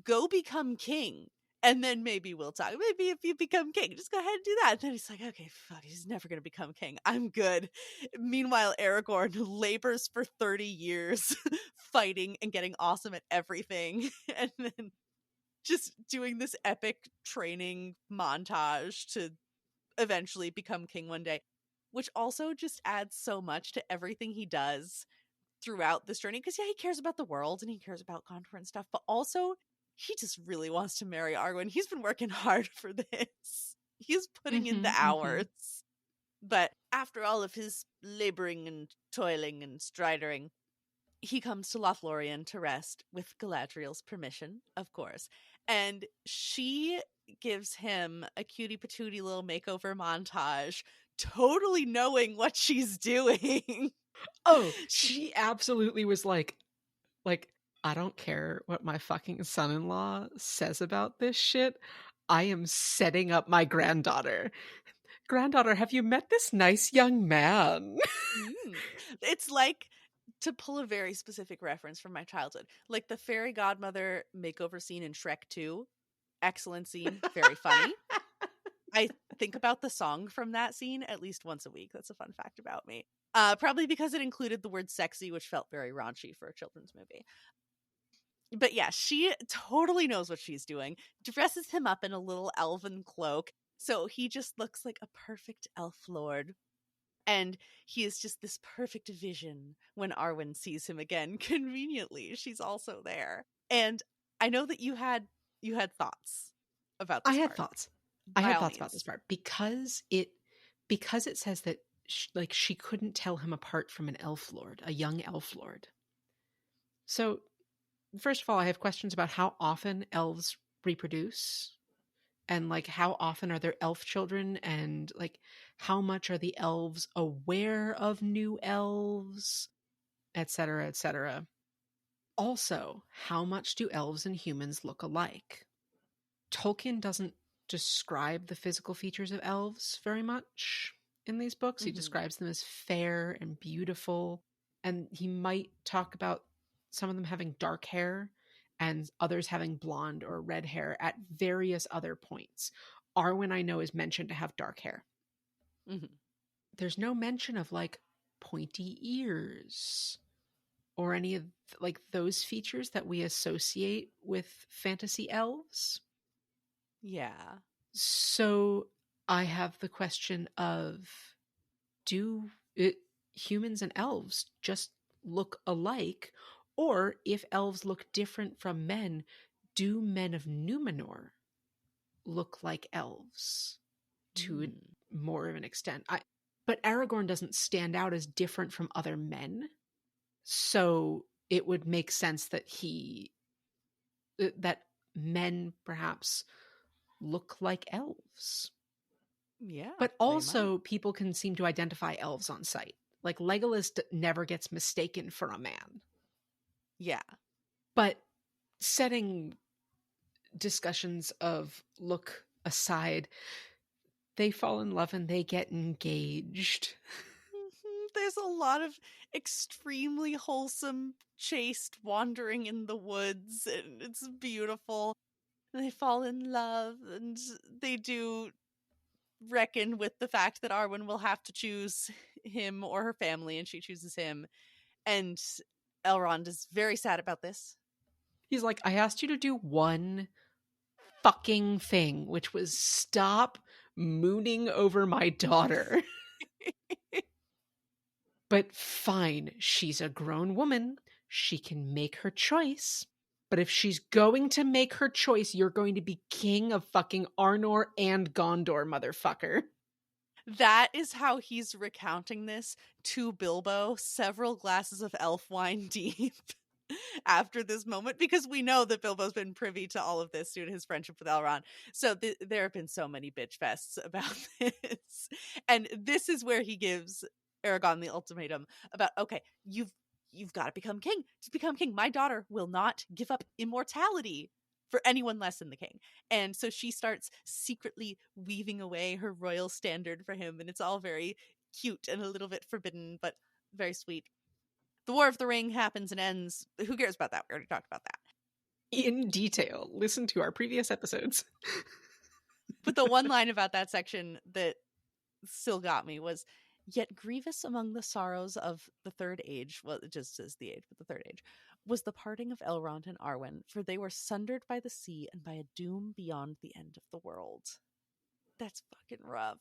Go become king, and then maybe we'll talk. Maybe if you become king, just go ahead and do that. And then he's like, okay, fuck, he's never going to become king. I'm good. Meanwhile, Aragorn labors for 30 years fighting and getting awesome at everything. And then just doing this epic training montage to eventually become king one day, which also just adds so much to everything he does throughout this journey. Because yeah, he cares about the world and he cares about Gondor and stuff, but also he just really wants to marry Arwen. He's been working hard for this. He's putting in the hours. But after all of his laboring and toiling and stridering, he comes to Lothlorien to rest with Galadriel's permission, of course. And she gives him a cutie patootie little makeover montage, totally knowing what she's doing. Oh, she absolutely was like, I don't care what my fucking son-in-law says about this shit. I am setting up my granddaughter. Granddaughter, have you met this nice young man? It's like, to pull a very specific reference from my childhood, like the fairy godmother makeover scene in Shrek 2. Excellent scene, very funny. I think about the song from that scene at least once a week. That's a fun fact about me. Probably because it included the word sexy, which felt very raunchy for a children's movie. But yeah, she totally knows what she's doing, dresses him up in a little elven cloak, so he just looks like a perfect elf lord. And he is just this perfect vision when Arwen sees him again. Conveniently, she's also there. And I know that you had thoughts about this I had part. thoughts. By I had all thoughts means. about this part because it says that she couldn't tell him apart from an elf lord, a young elf lord. So, first of all, I have questions about how often elves reproduce, and like how often are there elf children, and like how much are the elves aware of new elves, etc., etc. Also, how much do elves and humans look alike? Tolkien doesn't describe the physical features of elves very much in these books. He describes them as fair and beautiful, and he might talk about some of them having dark hair and others having blonde or red hair at various other points. Arwen, I know, is mentioned to have dark hair. There's no mention of like pointy ears or any of like those features that we associate with fantasy elves. Yeah. So I have the question of, do humans and elves just look alike, or if elves look different from men, do men of Numenor look like elves to more of an extent? But Aragorn doesn't stand out as different from other men, so it would make sense that that men perhaps look like elves. Yeah, but they also might. people can seem to identify elves on sight. Like Legolas never gets mistaken for a man. Yeah. But setting discussions of look aside, they fall in love and they get engaged. There's a lot of extremely wholesome, chaste wandering in the woods, and it's beautiful. They fall in love, and they do reckon with the fact that Arwen will have to choose him or her family, and she chooses him. And Elrond is very sad about this. He's like, I asked you to do one fucking thing, which was stop mooning over my daughter. But fine, she's a grown woman. She can make her choice. But if she's going to make her choice, you're going to be king of fucking Arnor and Gondor, motherfucker. That is how he's recounting this to Bilbo, several glasses of elf wine deep after this moment, because we know that Bilbo's been privy to all of this due to his friendship with Elrond. So there have been so many bitch fests about this. And this is where he gives Aragorn the ultimatum about, okay, you've got to become king. To become king, my daughter will not give up immortality for anyone less than the king. And so she starts secretly weaving away her royal standard for him, and it's all very cute and a little bit forbidden, but very sweet. The War of the Ring happens and ends. Who cares about that? We already talked about that. In detail. Listen to our previous episodes. But the one line about that section that still got me was, yet grievous among the sorrows of the third age, well, it just says the age, but the third age, was the parting of Elrond and Arwen, for they were sundered by the sea and by a doom beyond the end of the world. That's fucking rough.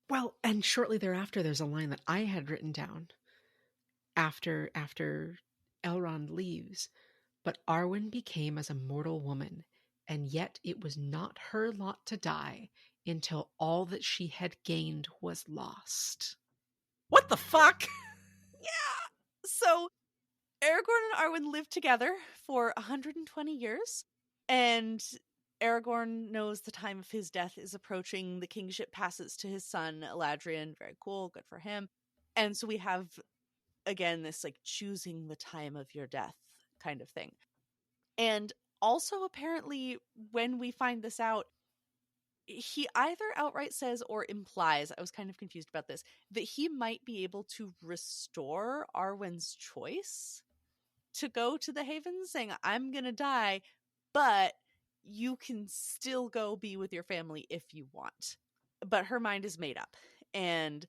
Well, and shortly thereafter, there's a line that I had written down after Elrond leaves. But Arwen became as a mortal woman, and yet it was not her lot to die until all that she had gained was lost. What the fuck? Yeah! So Aragorn and Arwen lived together for 120 years, and Aragorn knows the time of his death is approaching. The kingship passes to his son, Eladrian. Very cool, good for him. And so we have, again, this like choosing the time of your death kind of thing. And also, apparently, when we find this out, he either outright says or implies, I was kind of confused about this, that he might be able to restore Arwen's choice to go to the Haven, saying, I'm gonna die, but you can still go be with your family if you want. But her mind is made up. And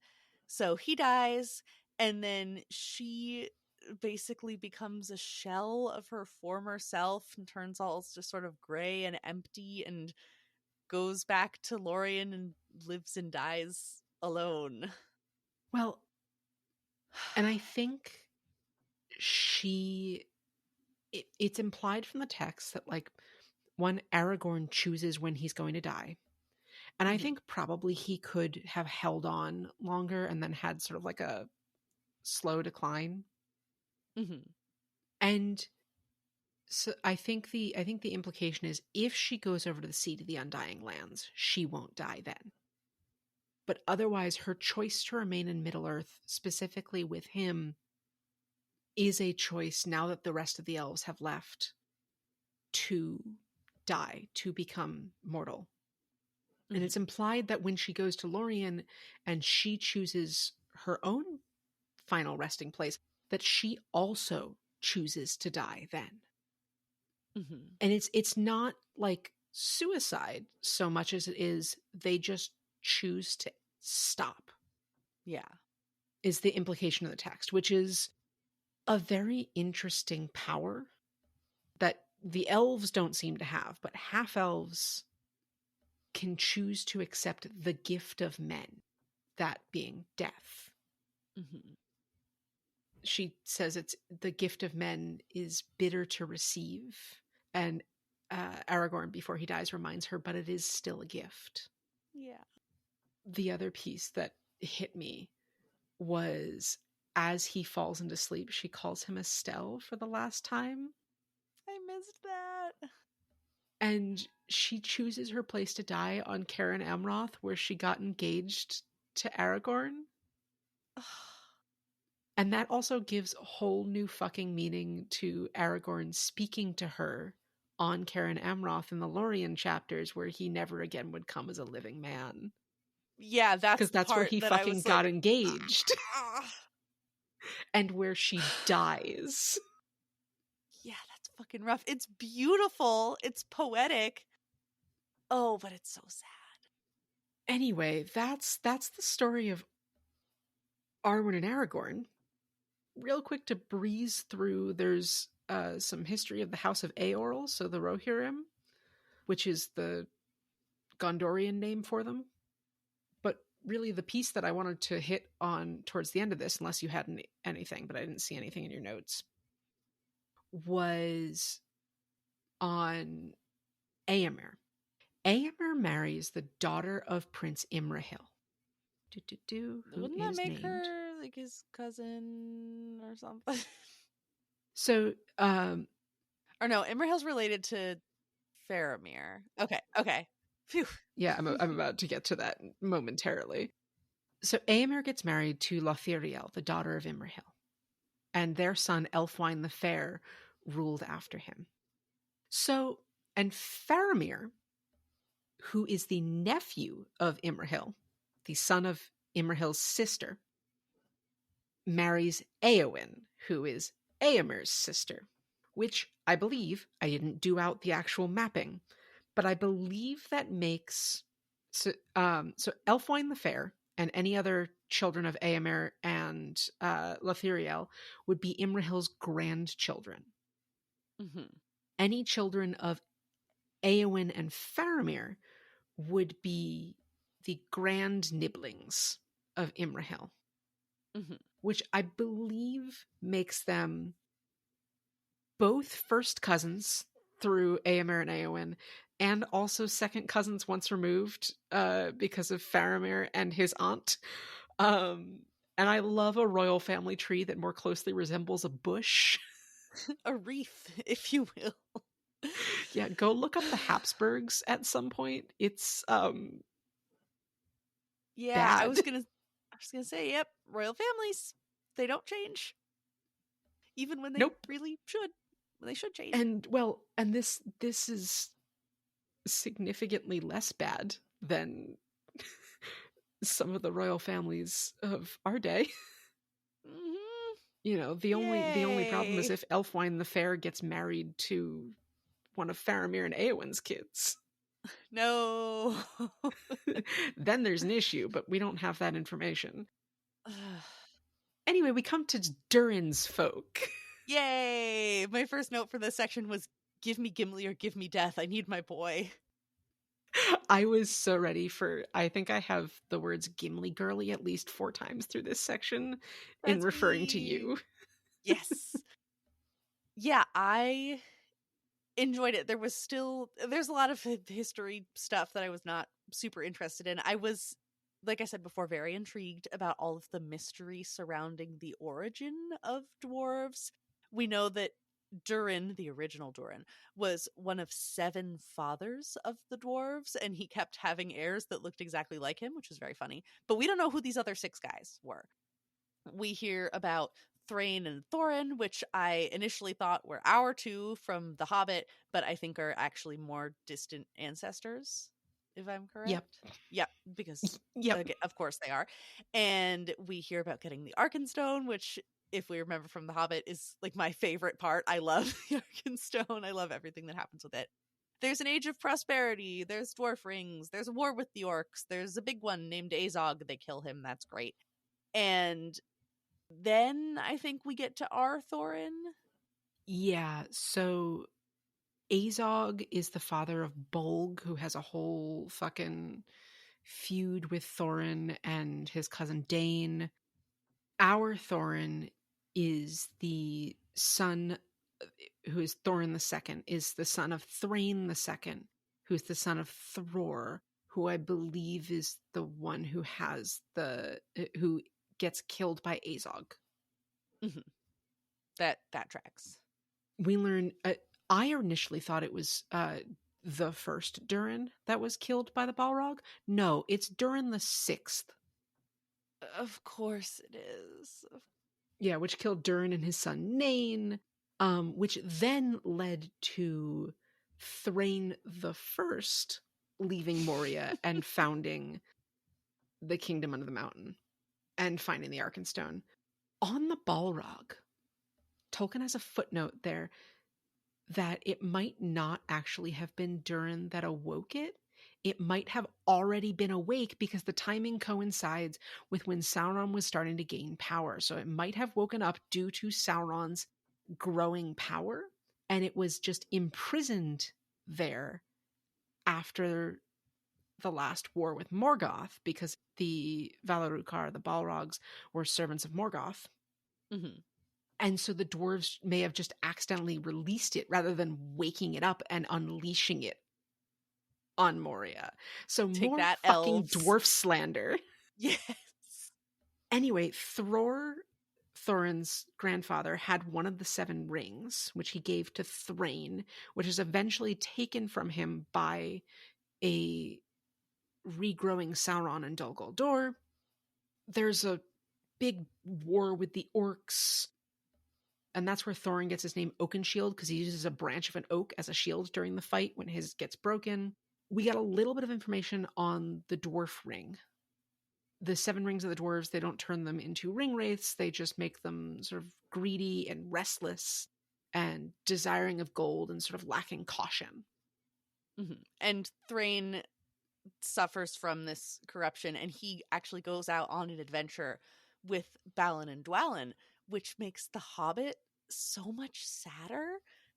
so he dies, and then she basically becomes a shell of her former self and turns all just sort of gray and empty and goes back to Lorien and lives and dies alone. Well, and I think it's implied from the text that, like, one, Aragorn chooses when he's going to die. And I think probably he could have held on longer and then had sort of like a slow decline. And so I think the implication is, if she goes over to the Sea to the Undying Lands, she won't die then. But otherwise, her choice to remain in Middle-earth, specifically with him, is a choice now that the rest of the elves have left, to die, to become mortal. And it's implied that when she goes to Lorien and she chooses her own final resting place, that she also chooses to die then. And it's not like suicide so much as it is they just choose to stop. Yeah. Is the implication of the text, which is a very interesting power that the elves don't seem to have, but half-elves can choose to accept the gift of men, that being death. Mm-hmm. She says it's the gift of men is bitter to receive. And Aragorn, before he dies, reminds her, but it is still a gift. Yeah. The other piece that hit me was as he falls into sleep, she calls him Estelle for the last time. I missed that. And she chooses her place to die on Cairn Amroth, where she got engaged to Aragorn. And that also gives a whole new fucking meaning to Aragorn speaking to her on Cairn Amroth in the Lorien chapters, where he never again would come as a living man. Yeah, that's Because the that's where part he that I fucking was got like, engaged. ah. And where she dies. Yeah, that's fucking rough. It's beautiful. It's poetic. Oh, but it's so sad. Anyway, that's the story of Arwen and Aragorn. Real quick to breeze through, there's some history of the House of Eorl, so the Rohirrim, which is the Gondorian name for them. But really the piece that I wanted to hit on towards the end of this, unless you had anything, but I didn't see anything in your notes, was on Éomer. Éomer marries the daughter of Prince Imrahil. Who Wouldn't that is make named... her like his cousin or something? So, or no, Imrahil's related to Faramir. Okay. Phew. yeah, I'm about to get to that momentarily. So Éomer gets married to Lothiriel, the daughter of Imrahil, and their son Elfwine the Fair ruled after him. So, and Faramir, who is the nephew of Imrahil, the son of Imrahil's sister, marries Éowyn, who is Éomer's sister, which I believe, I didn't do out the actual mapping, but I believe that makes... So Elfwine the Fair and any other children of Éomer and Lothiriel would be Imrahil's grandchildren. Mm-hmm. Any children of Éowyn and Faramir would be the grand nibblings of Imrahil, Mm-hmm. which I believe makes them both first cousins through Éomer and Éowyn, and also second cousins once removed because of Faramir and his aunt. And I love a royal family tree that more closely resembles a bush. A wreath, if you will. Yeah, go look up the Habsburgs at some point. It's yeah, bad. I was gonna say, yep, royal families, they don't change. Even when they Nope. really should. When they should change. And this is significantly less bad than some of the royal families of our day. Mm-hmm. You know, the only problem is if Elfwine the Fair gets married to one of Faramir and Éowyn's kids. No. Then there's an issue, but we don't have that information. Anyway, we come to Durin's folk. Yay! My first note for this section was, give me Gimli or give me death. I need my boy. I was so ready for... I think I have the words Gimli girly at least 4 times through this section. That's in referring to you. Yes. Yeah, I enjoyed it. There's a lot of history stuff that I was not super interested in. I was, like I said before, very intrigued about all of the mystery surrounding the origin of dwarves. We know that Durin, the original Durin, was one of 7 fathers of the dwarves, and he kept having heirs that looked exactly like him, which was very funny. But we don't know who these other 6 guys were. We hear about Thrain and Thorin, which I initially thought were our 2 from The Hobbit, but I think are actually more distant ancestors, if I'm correct. Yep, because of course they are. And we hear about getting the Arkenstone, which, if we remember from The Hobbit, is like my favorite part. I love the Arkenstone. I love everything that happens with it. There's an age of prosperity. There's dwarf rings. There's a war with the orcs. There's a big one named Azog. They kill him. That's great. And then I think we get to Arthorin. Yeah, so Azog is the father of Bolg, who has a whole fucking feud with Thorin and his cousin Dane. Our Thorin is the son, who is Thorin II, is the son of Thrain II, who's the son of Thror, who I believe is the one who who gets killed by Azog. Mm-hmm. That tracks. We learn, I initially thought it was the first Durin that was killed by the Balrog. No, it's Durin VI. Of course it is. Yeah, which killed Durin and his son Nain, which then led to Thrain the First leaving Moria and founding the Kingdom Under the Mountain and finding the Arkenstone. On the Balrog, Tolkien has a footnote there that it might not actually have been Durin that awoke it. It might have already been awake because the timing coincides with when Sauron was starting to gain power. So it might have woken up due to Sauron's growing power, and it was just imprisoned there after the last war with Morgoth, because the Valorukar, the Balrogs, were servants of Morgoth. Mm-hmm. And so the dwarves may have just accidentally released it rather than waking it up and unleashing it on Moria. So Take more that, fucking elves. dwarf slander. Yes. Anyway, Thorin's grandfather, had one of the 7 rings, which he gave to Thrain, which is eventually taken from him by a regrowing Sauron and Dol Guldur. There's a big war with the orcs, and that's where Thorin gets his name Oakenshield, because he uses a branch of an oak as a shield during the fight when his gets broken. We got a little bit of information on the dwarf ring. The 7 rings of the dwarves, they don't turn them into ring wraiths. They just make them sort of greedy and restless and desiring of gold and sort of lacking caution. Mm-hmm. And Thrain suffers from this corruption, and he actually goes out on an adventure with Balin and Dwalin, which makes The Hobbit so much sadder,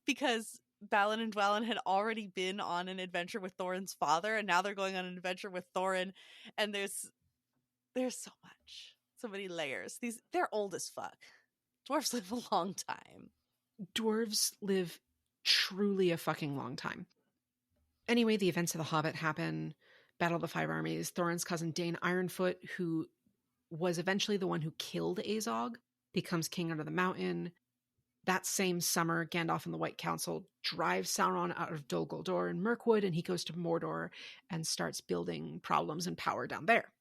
because Balin and Dwalin had already been on an adventure with Thorin's father, and now they're going on an adventure with Thorin, and there's so many layers. They're old as fuck. Dwarves live a long time. Dwarves live truly a fucking long time. Anyway, the events of The Hobbit happen. Battle of the Five Armies. Thorin's cousin Dane Ironfoot, who was eventually the one who killed Azog, becomes king under the mountain. That same summer, Gandalf and the White Council drive Sauron out of Dol Guldur and Mirkwood, and he goes to Mordor and starts building problems and power down there.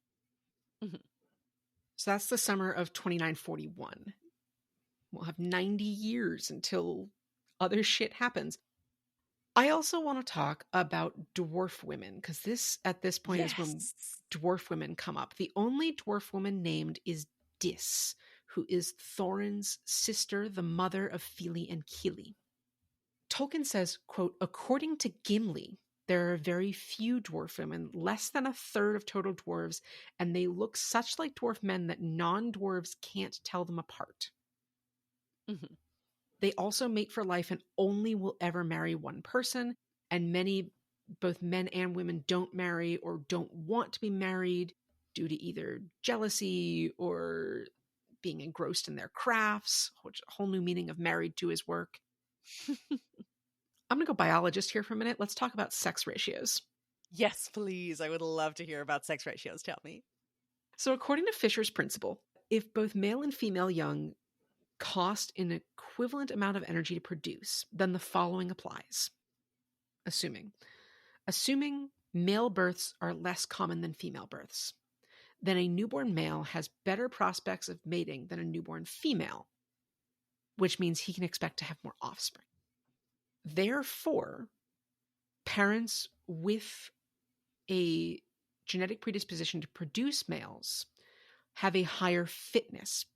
Mm-hmm. So that's the summer of 2941. We'll have 90 years until other shit happens. I also want to talk about dwarf women, because this, at this point, is when dwarf women come up. The only dwarf woman named is Dis, who is Thorin's sister, the mother of Fili and Kili. Tolkien says, quote, according to Gimli, there are very few dwarf women, less than 1/3 of total dwarves, and they look such like dwarf men that non-dwarves can't tell them apart. Mm-hmm. They also mate for life and only will ever marry one person, and many, both men and women, don't marry or don't want to be married due to either jealousy or being engrossed in their crafts, which a whole new meaning of married to his work. I'm going to go biologist here for a minute. Let's talk about sex ratios. Yes, please. I would love to hear about sex ratios. Tell me. So according to Fisher's principle, if both male and female young cost an equivalent amount of energy to produce, then the following applies. Assuming male births are less common than female births, then a newborn male has better prospects of mating than a newborn female, which means he can expect to have more offspring. Therefore, parents with a genetic predisposition to produce males have a higher fitness.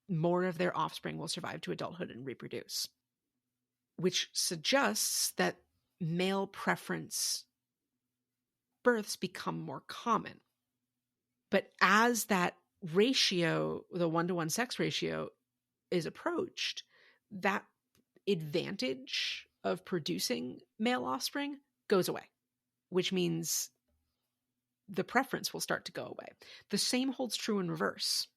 More of their offspring will survive to adulthood and reproduce, which suggests that male preference births become more common. But as that ratio, the 1-to-1 sex ratio, is approached, that advantage of producing male offspring goes away, which means the preference will start to go away. The same holds true in reverse.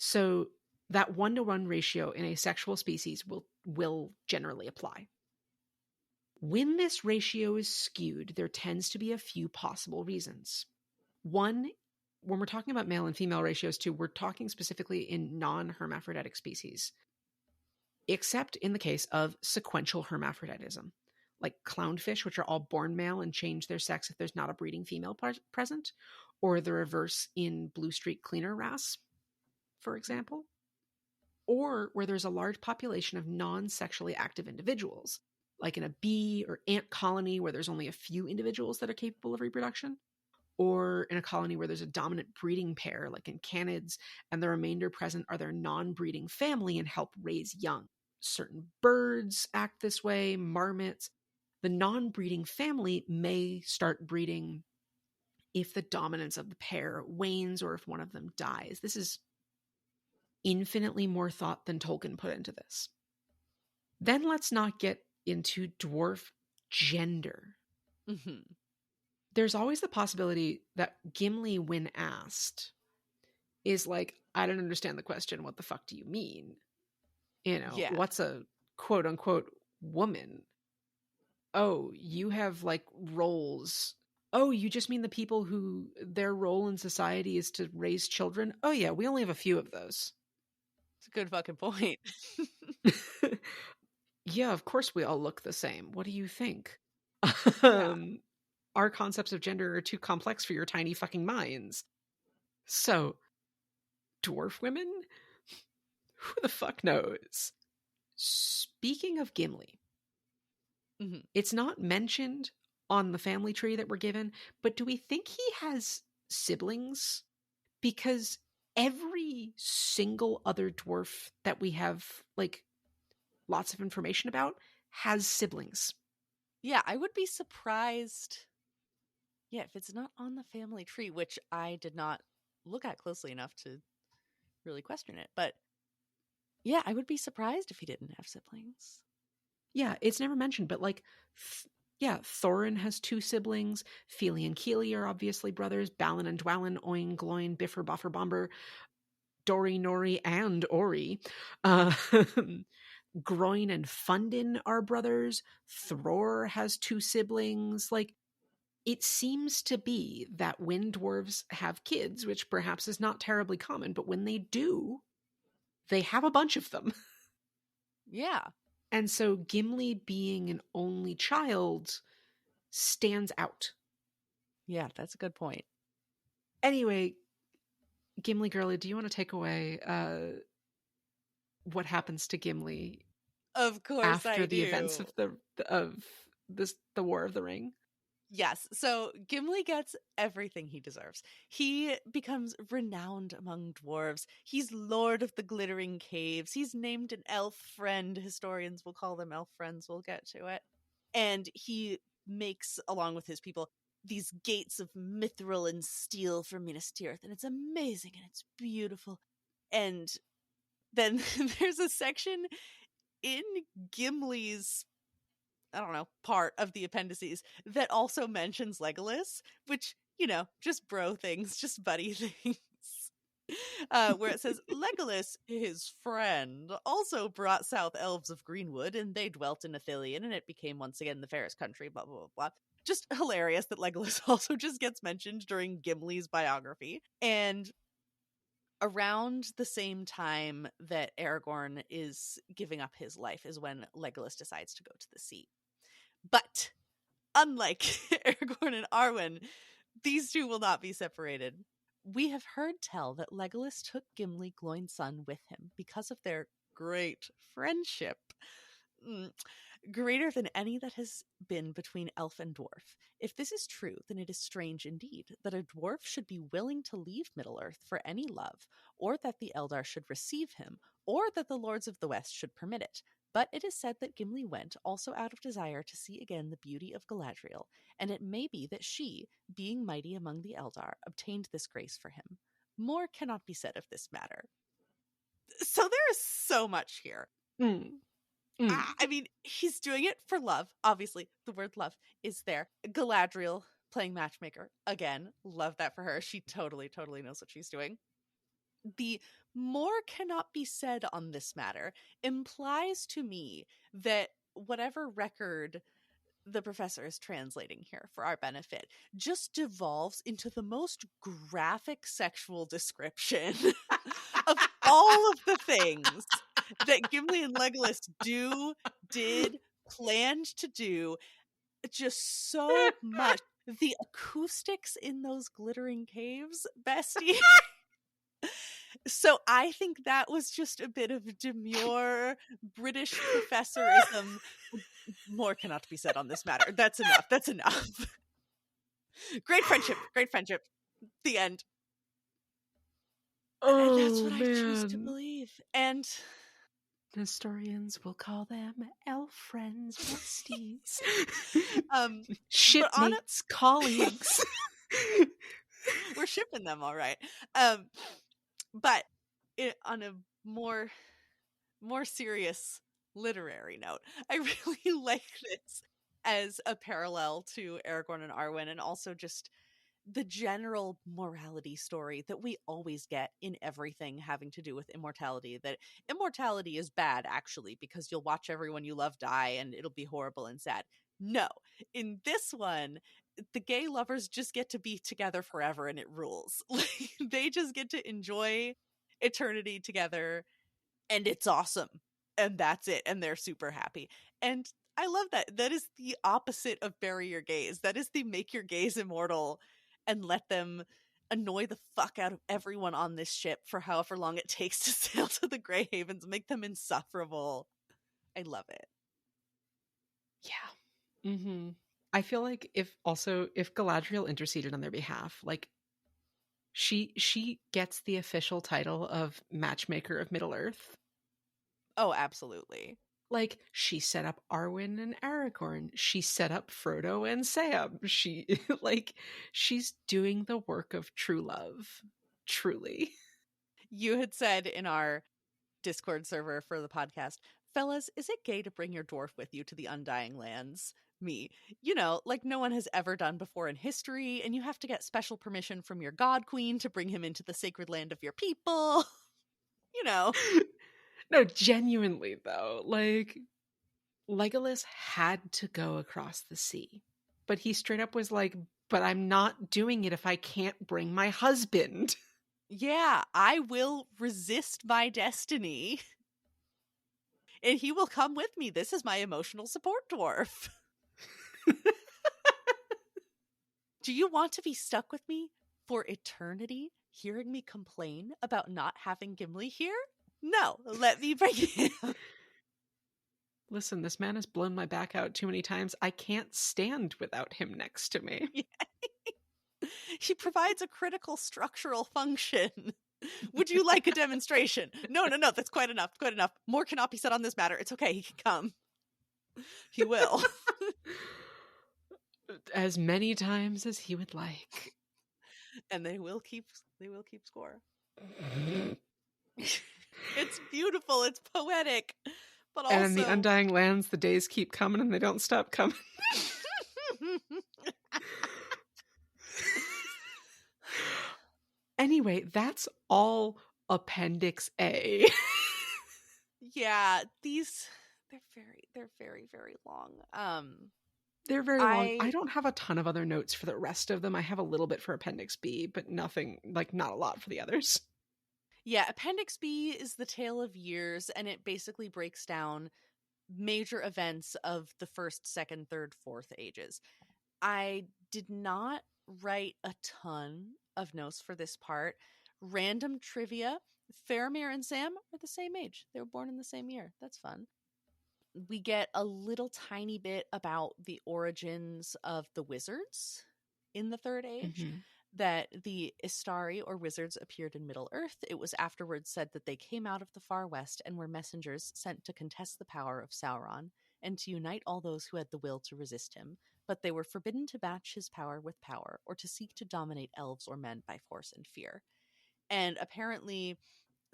So that 1-to-1 ratio in a sexual species will generally apply. When this ratio is skewed, there tends to be a few possible reasons. One, when we're talking about male and female ratios too, we're talking specifically in non-hermaphroditic species, except in the case of sequential hermaphroditism, like clownfish, which are all born male and change their sex if there's not a breeding female present, or the reverse in blue streak cleaner wrasse, for example, or where there's a large population of non-sexually active individuals, like in a bee or ant colony where there's only a few individuals that are capable of reproduction, or in a colony where there's a dominant breeding pair, like in canids, and the remainder present are their non-breeding family and help raise young. Certain birds act this way, marmots. The non-breeding family may start breeding if the dominance of the pair wanes or if one of them dies. This is infinitely more thought than Tolkien put into this. Then let's not get into dwarf gender. Mm-hmm. There's always the possibility that Gimli, when asked, is like, I don't understand the question. What the fuck do you mean? You know, Yeah. What's a quote unquote woman? Oh, you have like roles. Oh, you just mean the people who their role in society is to raise children? Oh yeah, we only have a few of those. It's a good fucking point. Yeah, of course we all look the same. What do you think? Yeah. Our concepts of gender are too complex for your tiny fucking minds. So, dwarf women? Who the fuck knows? Speaking of Gimli, It's not mentioned on the family tree that we're given, but do we think he has siblings? Because every single other dwarf that we have, like, lots of information about has siblings. Yeah, I would be surprised. Yeah, if it's not on the family tree, which I did not look at closely enough to really question it. But yeah, I would be surprised if he didn't have siblings. Yeah, it's never mentioned, but like, Thorin has 2 siblings. Fili and Kili are obviously brothers. Balin and Dwalin, Oin, Gloin, Bifur, Boffer, Bomber, Dori, Nori, and Ori. Groin and Fundin are brothers. Thror has 2 siblings. Like, it seems to be that when dwarves have kids, which perhaps is not terribly common, but when they do, they have a bunch of them. Yeah. And so Gimli being an only child stands out. Yeah, that's a good point. Anyway, Gimli girly, do you want to take away what happens to Gimli Of course after I the do. events of the War of the Ring? Yes, so Gimli gets everything he deserves. He becomes renowned among dwarves. He's Lord of the Glittering Caves. He's named an elf friend. Historians will call them elf friends. We'll get to it. And he makes, along with his people, these gates of mithril and steel for Minas Tirith. And it's amazing and it's beautiful. And then there's a section in Gimli's, I don't know, part of the appendices that also mentions Legolas, which, you know, just bro things, just buddy things. Where it says, Legolas, his friend, also brought south elves of Greenwood, and they dwelt in Ithilien, and it became once again the fairest country, blah, blah, blah, blah. Just hilarious that Legolas also just gets mentioned during Gimli's biography. And around the same time that Aragorn is giving up his life is when Legolas decides to go to the sea. But unlike Aragorn and Arwen, these two will not be separated. We have heard tell that Legolas took Gimli, Gloin's son, with him because of their great friendship. Greater than any that has been between elf and dwarf. If this is true, then it is strange indeed that a dwarf should be willing to leave Middle-earth for any love, or that the Eldar should receive him, or that the lords of the West should permit it. But it is said that Gimli went also out of desire to see again the beauty of Galadriel, and it may be that she, being mighty among the Eldar, obtained this grace for him. More cannot be said of this matter. So there is so much here. I mean, he's doing it for love. Obviously, the word love is there. Galadriel playing matchmaker. Again, love that for her. She totally knows what she's doing. the "more cannot be said on this matter" implies to me that whatever record the professor is translating here for our benefit just devolves into the most graphic sexual description of all of the things that Gimli and Legolas did, planned to do. Just so much. The acoustics in those glittering caves, bestie. So I think that was just a bit of demure British professorism. More cannot be said on this matter. That's enough. That's enough. Great friendship. Great friendship. The end. And that's what I choose to believe. And historians will call them elf friends, besties, shipmates, colleagues. We're shipping them, all right. But on a more serious literary note, I really like this as a parallel to Aragorn and Arwen, and also just the general morality story that we always get in everything having to do with immortality, that immortality is bad, actually, because you'll watch everyone you love die and it'll be horrible and sad. No, in this one, the gay lovers just get to be together forever and it rules. They just get to enjoy eternity together and it's awesome. And that's it. And they're super happy. And I love that. That is the opposite of bury your gays. That is the make your gays immortal and let them annoy the fuck out of everyone on this ship for however long it takes to sail to the Grey Havens, make them insufferable. I love it. Yeah. Mm-hmm. I feel like if Galadriel interceded on their behalf, like she gets the official title of matchmaker of Middle-earth. Oh, absolutely. Like, she set up Arwen and Aragorn. She set up Frodo and Sam. She's doing the work of true love. Truly. You had said in our Discord server for the podcast, "Fellas, is it gay to bring your dwarf with you to the Undying Lands?" Me. You know, like no one has ever done before in history, and you have to get special permission from your god queen to bring him into the sacred land of your people. You know. No, genuinely though, like, Legolas had to go across the sea, but he straight up was like, "But I'm not doing it if I can't bring my husband." Yeah, I will resist my destiny. And he will come with me. This is my emotional support dwarf. Do you want to be stuck with me for eternity, hearing me complain about not having Gimli here? No, let me bring him. Listen, this man has blown my back out too many times. I can't stand without him next to me. Yeah. He provides a critical structural function. Would you like a demonstration? No, that's quite enough. Quite enough. More cannot be said on this matter. It's okay. He can come. He will. As many times as he would like. And they will keep score. It's beautiful. It's poetic. But also, and in the Undying Lands, the days keep coming and they don't stop coming. Anyway, that's all Appendix A. Yeah, they're very, very long. They're very long. I don't have a ton of other notes for the rest of them. I have a little bit for Appendix B, but nothing, like, not a lot for the others. Yeah, Appendix B is the Tale of Years, and it basically breaks down major events of the first, second, third, fourth ages. I did not write a ton of notes for this part. Random trivia: Faramir and Sam are the same age. They were born in the same year. That's fun. We get a little tiny bit about the origins of the wizards in the Third Age. Mm-hmm. That the Istari, or wizards, appeared in Middle-earth. It was afterwards said that they came out of the far west and were messengers sent to contest the power of Sauron and to unite all those who had the will to resist him, but they were forbidden to match his power with power or to seek to dominate elves or men by force and fear. And apparently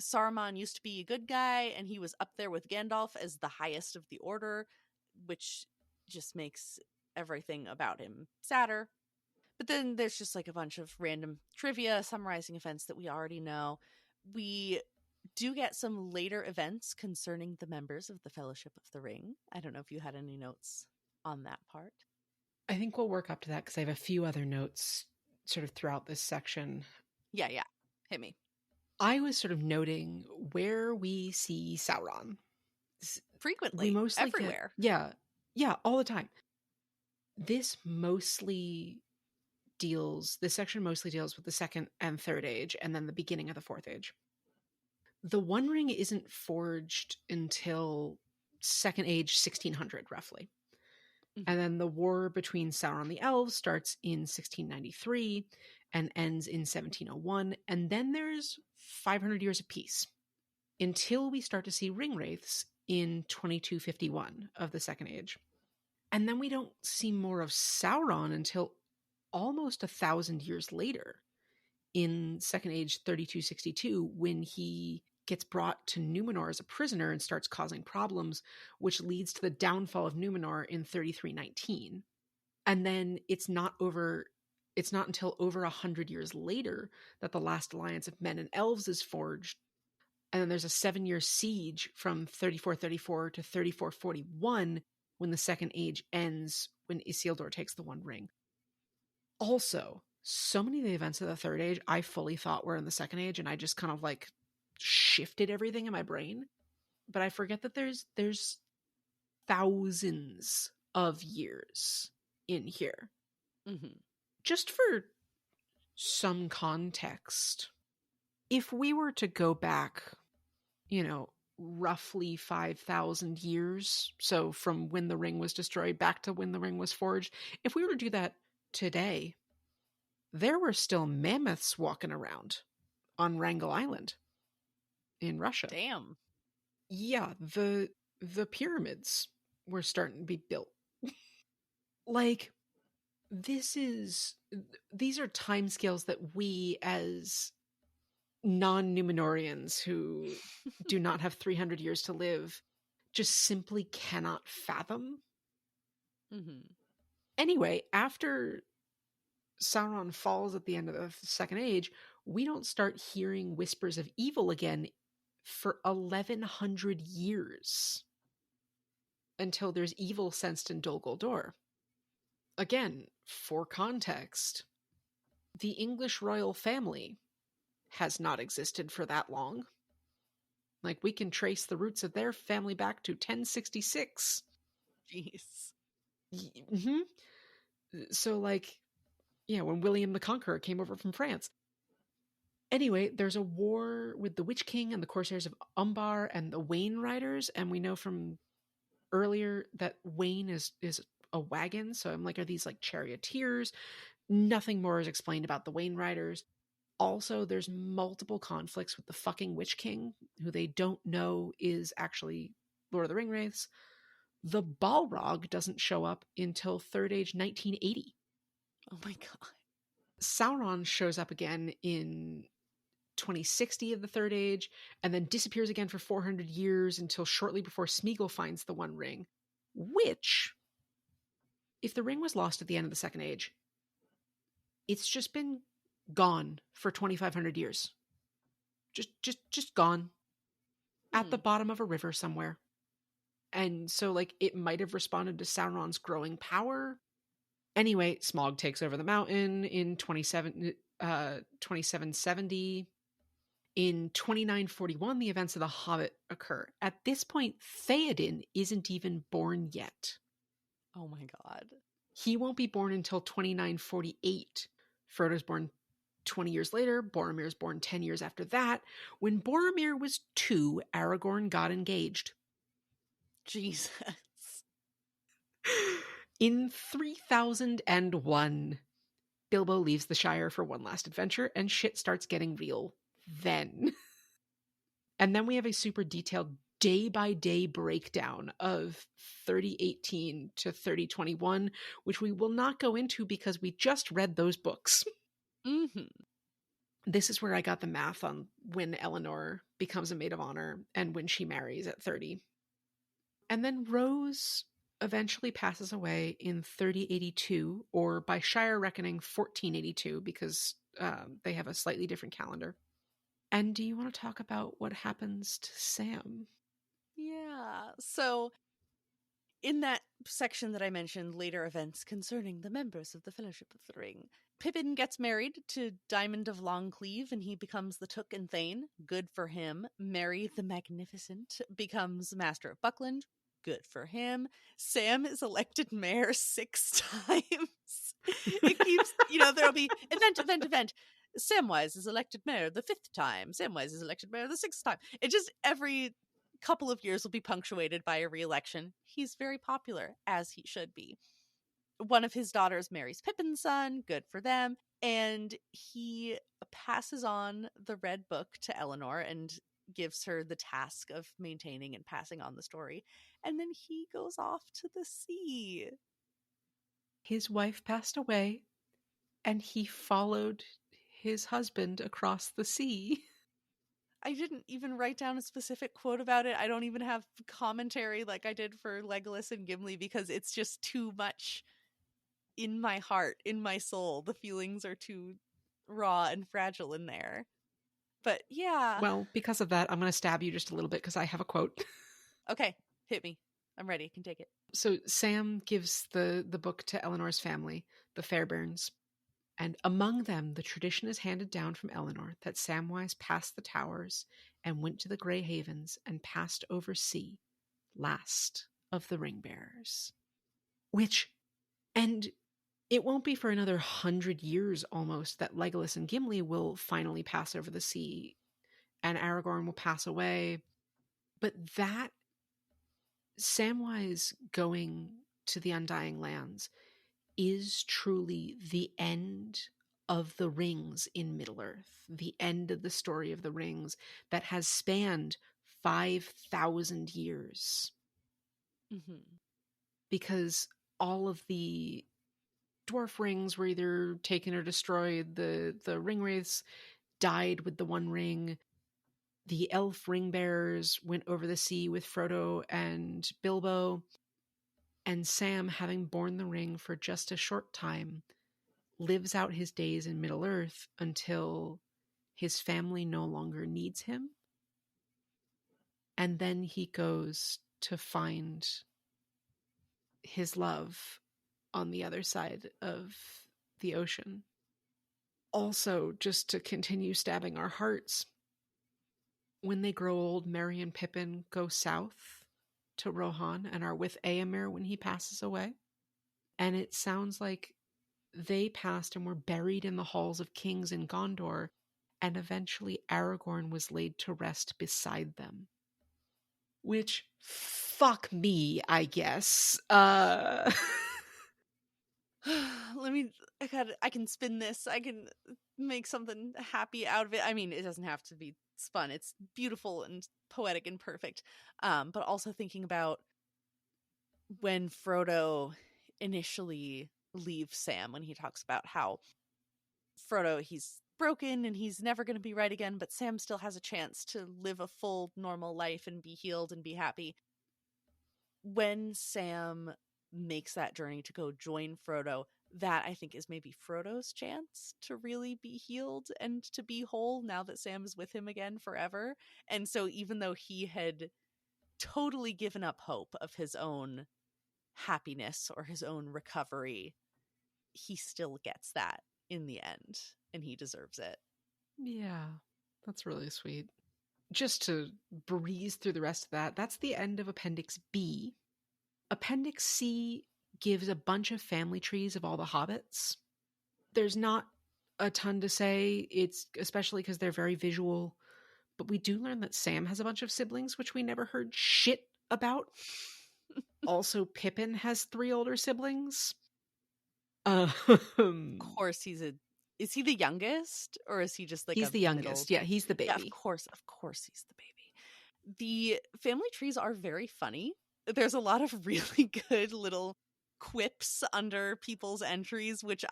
Saruman used to be a good guy, and he was up there with Gandalf as the highest of the order, which just makes everything about him sadder. But then there's just like a bunch of random trivia summarizing events that we already know. We do get some later events concerning the members of the Fellowship of the Ring. I don't know if you had any notes on that part. I think we'll work up to that because I have a few other notes sort of throughout this section. Yeah. Hit me. I was sort of noting where we see Sauron. Frequently, We mostly everywhere. Yeah, all the time. This section mostly deals with the second and third age, and then the beginning of the fourth age. The One Ring isn't forged until second age 1600, roughly. Mm-hmm. And then the war between Sauron and the elves starts in 1693 and ends in 1701. And then there's 500 years of peace until we start to see ring wraiths in 2251 of the Second Age. And then we don't see more of Sauron until almost 1,000 years later in Second Age 3262, when he gets brought to Numenor as a prisoner and starts causing problems, which leads to the downfall of Numenor in 3319. And then it's not until over 100 years later that the last alliance of men and elves is forged. And then there's a 7-year siege from 3434 to 3441 when the Second Age ends, when Isildur takes the One Ring. Also, so many of the events of the Third Age I fully thought were in the Second Age, and I just kind of like shifted everything in my brain. But I forget that there's thousands of years in here. Mm-hmm. Just for some context, if we were to go back, roughly 5,000 years, so from when the ring was destroyed back to when the ring was forged, if we were to do that today, there were still mammoths walking around on Wrangel Island in Russia. Damn. Yeah, the pyramids were starting to be built. Like, these are timescales that we as non-Numenorians who do not have 300 years to live just simply cannot fathom. Mm-hmm. Anyway, after Sauron falls at the end of the Second Age, we don't start hearing whispers of evil again for 1,100 years until there's evil sensed in Dol Guldur. Again, for context, the English royal family has not existed for that long. Like, we can trace the roots of their family back to 1066. Jeez. Mm-hmm. So, when William the Conqueror came over from France. Anyway, there's a war with the Witch King and the Corsairs of Umbar and the Wain Riders, and we know from earlier that Wain is a wagon, so I'm like, are these like charioteers? Nothing more is explained about the Wain Riders. Also, there's multiple conflicts with the fucking Witch King, who they don't know is actually Lord of the Ring Wraiths. The Balrog doesn't show up until Third Age 1980. Oh my god. Sauron shows up again in 2060 of the Third Age, and then disappears again for 400 years until shortly before Smeagol finds the One Ring, which, if the ring was lost at the end of the Second Age, it's just been gone for 2,500 years. Just gone. At the bottom of a river somewhere. And so, it might have responded to Sauron's growing power. Anyway, Smaug takes over the mountain in 2770. In 2941, the events of The Hobbit occur. At this point, Theoden isn't even born yet. Oh my god. He won't be born until 2948. Frodo's born 20 years later. Boromir's born 10 years after that. When Boromir was 2, Aragorn got engaged. Jesus. In 3001, Bilbo leaves the Shire for one last adventure, and shit starts getting real then. And then we have a super detailed day-by-day breakdown of 3018 to 3021, which we will not go into because we just read those books. Mm-hmm. This is where I got the math on when Eleanor becomes a maid of honor and when she marries at 30. And then Rose eventually passes away in 3082, or by Shire reckoning 1482, because they have a slightly different calendar. And do you want to talk about what happens to Sam? Yeah. So in that section that I mentioned, later events concerning the members of the Fellowship of the Ring, Pippin gets married to Diamond of Longcleave and he becomes the Took and Thane. Good for him. Merry the Magnificent becomes Master of Buckland. Good for him. Sam is elected mayor 6 times. It keeps, there'll be event. Samwise is elected mayor the 5th time. Samwise is elected mayor the 6th time. It just, every couple of years will be punctuated by a re-election. He's very popular, as he should be. One of his daughters marries Pippin's son, good for them, and he passes on the Red Book to Eleanor and gives her the task of maintaining and passing on the story, and then he goes off to the sea. His wife passed away, and he followed his husband across the sea. I didn't even write down a specific quote about it. I don't even have commentary like I did for Legolas and Gimli because it's just too much in my heart, in my soul. The feelings are too raw and fragile in there. But yeah. Well, because of that, I'm going to stab you just a little bit because I have a quote. Okay, hit me. I'm ready. I can take it. So Sam gives the book to Eleanor's family, the Fairbairns. And among them, the tradition is handed down from Eleanor that Samwise passed the towers and went to the Grey Havens and passed over sea, last of the ring bearers. And it won't be for another 100 years almost that Legolas and Gimli will finally pass over the sea and Aragorn will pass away. But that Samwise going to the Undying Lands is truly the end of the rings in Middle-earth, the end of the story of the rings that has spanned 5,000 years. Mm-hmm. Because all of the dwarf rings were either taken or destroyed. The ringwraiths died with the One Ring. The elf ring bearers went over the sea with Frodo and Bilbo. And Sam, having borne the ring for just a short time, lives out his days in Middle-earth until his family no longer needs him. And then he goes to find his love on the other side of the ocean. Also, just to continue stabbing our hearts, when they grow old, Merry and Pippin go south to Rohan and are with Éomer when he passes away. And it sounds like they passed and were buried in the halls of kings in Gondor, and eventually Aragorn was laid to rest beside them. Which, fuck me, I guess. I can spin this. I can make something happy out of it. I mean, it doesn't have to be spun. It's beautiful and poetic and perfect. But also thinking about when Frodo initially leaves Sam, when he talks about how Frodo, he's broken and he's never going to be right again, but Sam still has a chance to live a full, normal life and be healed and be happy. When Sam makes that journey to go join Frodo, that I think is maybe Frodo's chance to really be healed and to be whole now that Sam is with him again forever. And so even though he had totally given up hope of his own happiness or his own recovery, he still gets that in the end, and he deserves it. Yeah, that's really sweet. Just to breeze through the rest of that, that's the end of Appendix B. Appendix C gives a bunch of family trees of all the hobbits. There's not a ton to say, it's especially because they're very visual, but we do learn that Sam has a bunch of siblings, which we never heard shit about. Also, Pippin has 3 older siblings. Of course, is he the youngest, or is he just like he's the youngest? Yeah, he's the baby. Yeah, of course he's the baby. The family trees are very funny. There's a lot of really good little quips under people's entries, which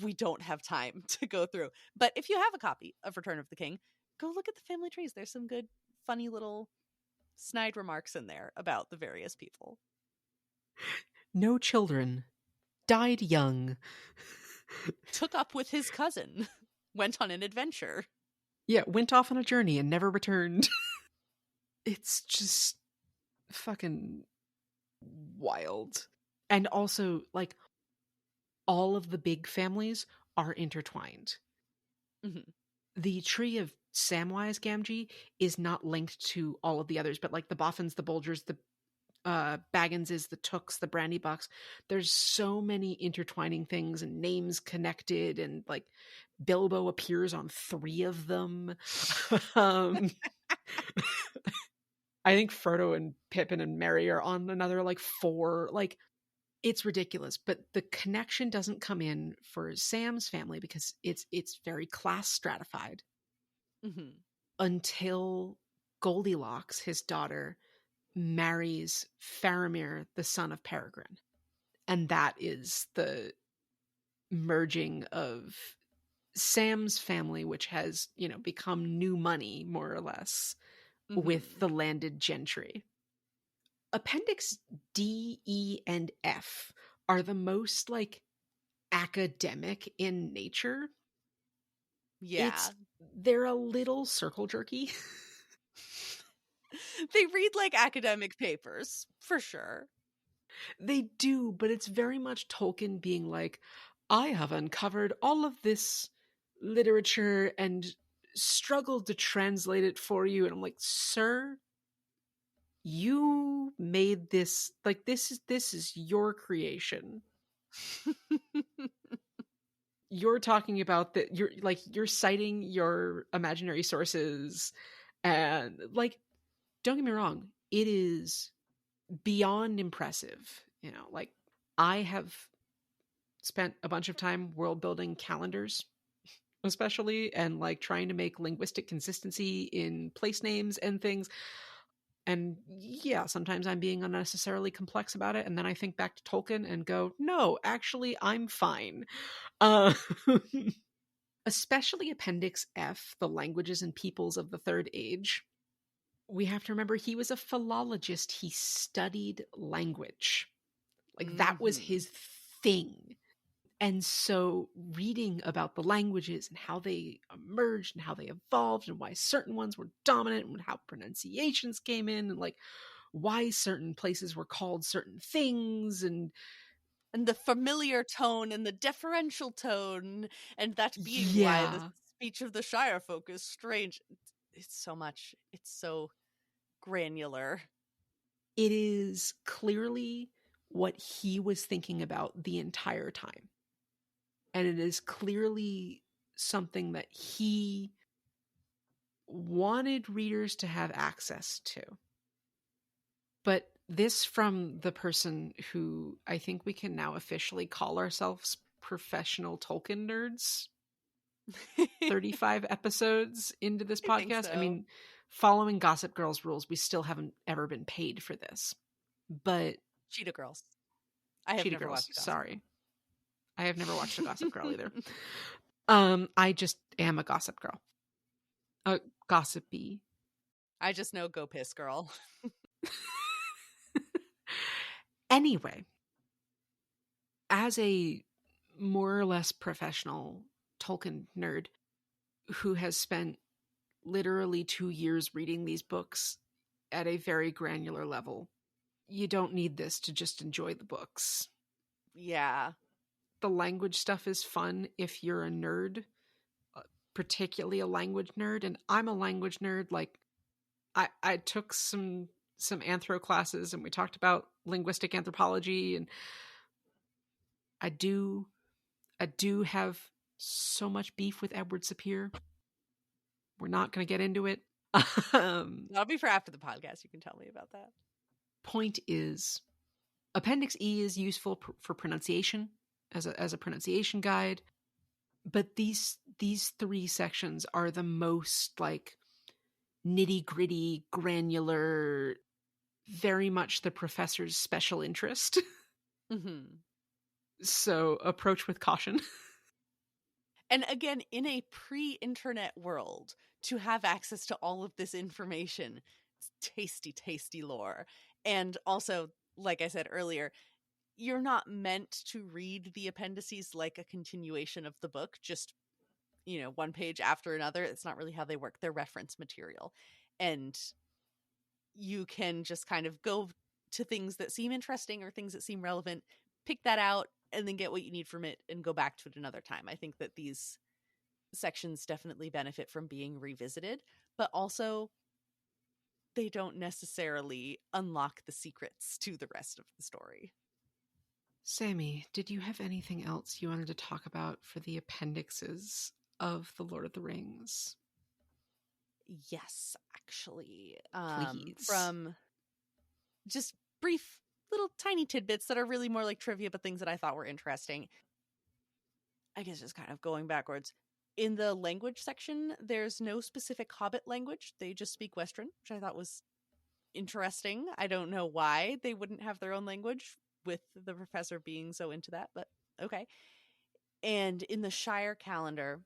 we don't have time to go through. But if you have a copy of Return of the King, go look at the family trees. There's some good, funny little snide remarks in there about the various people. No children. Died young. Took up with his cousin. Went on an adventure. Yeah, went off on a journey and never returned. It's just fucking wild. And also, like, all of the big families are intertwined. Mm-hmm. The tree of Samwise Gamgee is not linked to all of the others, but like the Boffins, the Bolgers, the Bagginses, the Tooks, the Brandybucks, there's so many intertwining things and names connected, and like Bilbo appears on 3 of them. um, I think Frodo and Pippin and Merry are on another like 4. Like, it's ridiculous, but the connection doesn't come in for Sam's family because it's very class stratified Mm-hmm. until Goldilocks, his daughter, marries Faramir, the son of Peregrine. And that is the merging of Sam's family, which has, become new money, more or less, with the landed gentry. Appendix D, E, and F are the most like academic in nature. Yeah. They're a little circle jerky. They read like academic papers, for sure. They do, but it's very much Tolkien being like, I have uncovered all of this literature and struggled to translate it for you. And I'm like, sir, you made this, like, this is your creation. You're talking about that, you're citing your imaginary sources, and like, don't get me wrong, it is beyond impressive. Like, I have spent a bunch of time world building calendars, especially, and like trying to make linguistic consistency in place names and things. And yeah, sometimes I'm being unnecessarily complex about it, and then I think back to Tolkien and go, no, actually, I'm fine. Especially Appendix F, the languages and peoples of the Third Age. We have to remember he was a philologist. He studied language. Like, that was his thing. And so reading about the languages and how they emerged and how they evolved and why certain ones were dominant and how pronunciations came in and like why certain places were called certain things, and the familiar tone and the deferential tone, and that being why the yeah, speech of the Shire folk is strange. It's so much. It's so granular. it is clearly what he was thinking about the entire time. And it is clearly something that he wanted readers to have access to. But this from the person who I think we can now officially call ourselves professional Tolkien nerds. 35 episodes into this podcast. So. I mean, following Gossip Girl's rules, we still haven't ever been paid for this. But Cheetah Girls. I have Cheetah never Girls, watched Gossip sorry. Girl. I have never watched a Gossip Girl either. I just am a Gossip Girl. Gossipy. I just know Go Piss Girl. Anyway, as a more or less professional Tolkien nerd who has spent literally 2 years reading these books at a very granular level, you don't need this to just enjoy the books. Yeah. The language stuff is fun if you're a nerd, particularly a language nerd, and I'm a language nerd. Like, I took some anthro classes and we talked about linguistic anthropology, and I do have so much beef with Edward Sapir. We're not going to get into it. That'll be for after the podcast. You can tell me about that. Point is, Appendix E is useful for pronunciation as a pronunciation guide, but these 3 sections are the most like nitty-gritty, granular, very much the professor's special interest. So approach with caution. And again, in a pre-internet world, to have access to all of this information, it's tasty, tasty lore. And also, like I said earlier, you're not meant to read the appendices like a continuation of the book. Just one page after another. It's not really how they work. They're reference material. And you can just kind of go to things that seem interesting or things that seem relevant, pick that out, and then get what you need from it and go back to it another time. I think that these sections definitely benefit from being revisited, but also they don't necessarily unlock the secrets to the rest of the story. Sammy, did you have anything else you wanted to talk about for the appendixes of The Lord of the Rings? Yes, actually. Please. From just brief little tiny tidbits that are really more like trivia, but things that I thought were interesting. I guess just kind of going backwards. In the language section, there's no specific Hobbit language. They just speak Western, which I thought was interesting. I don't know why they wouldn't have their own language with the professor being so into that, but okay. And in the Shire calendar,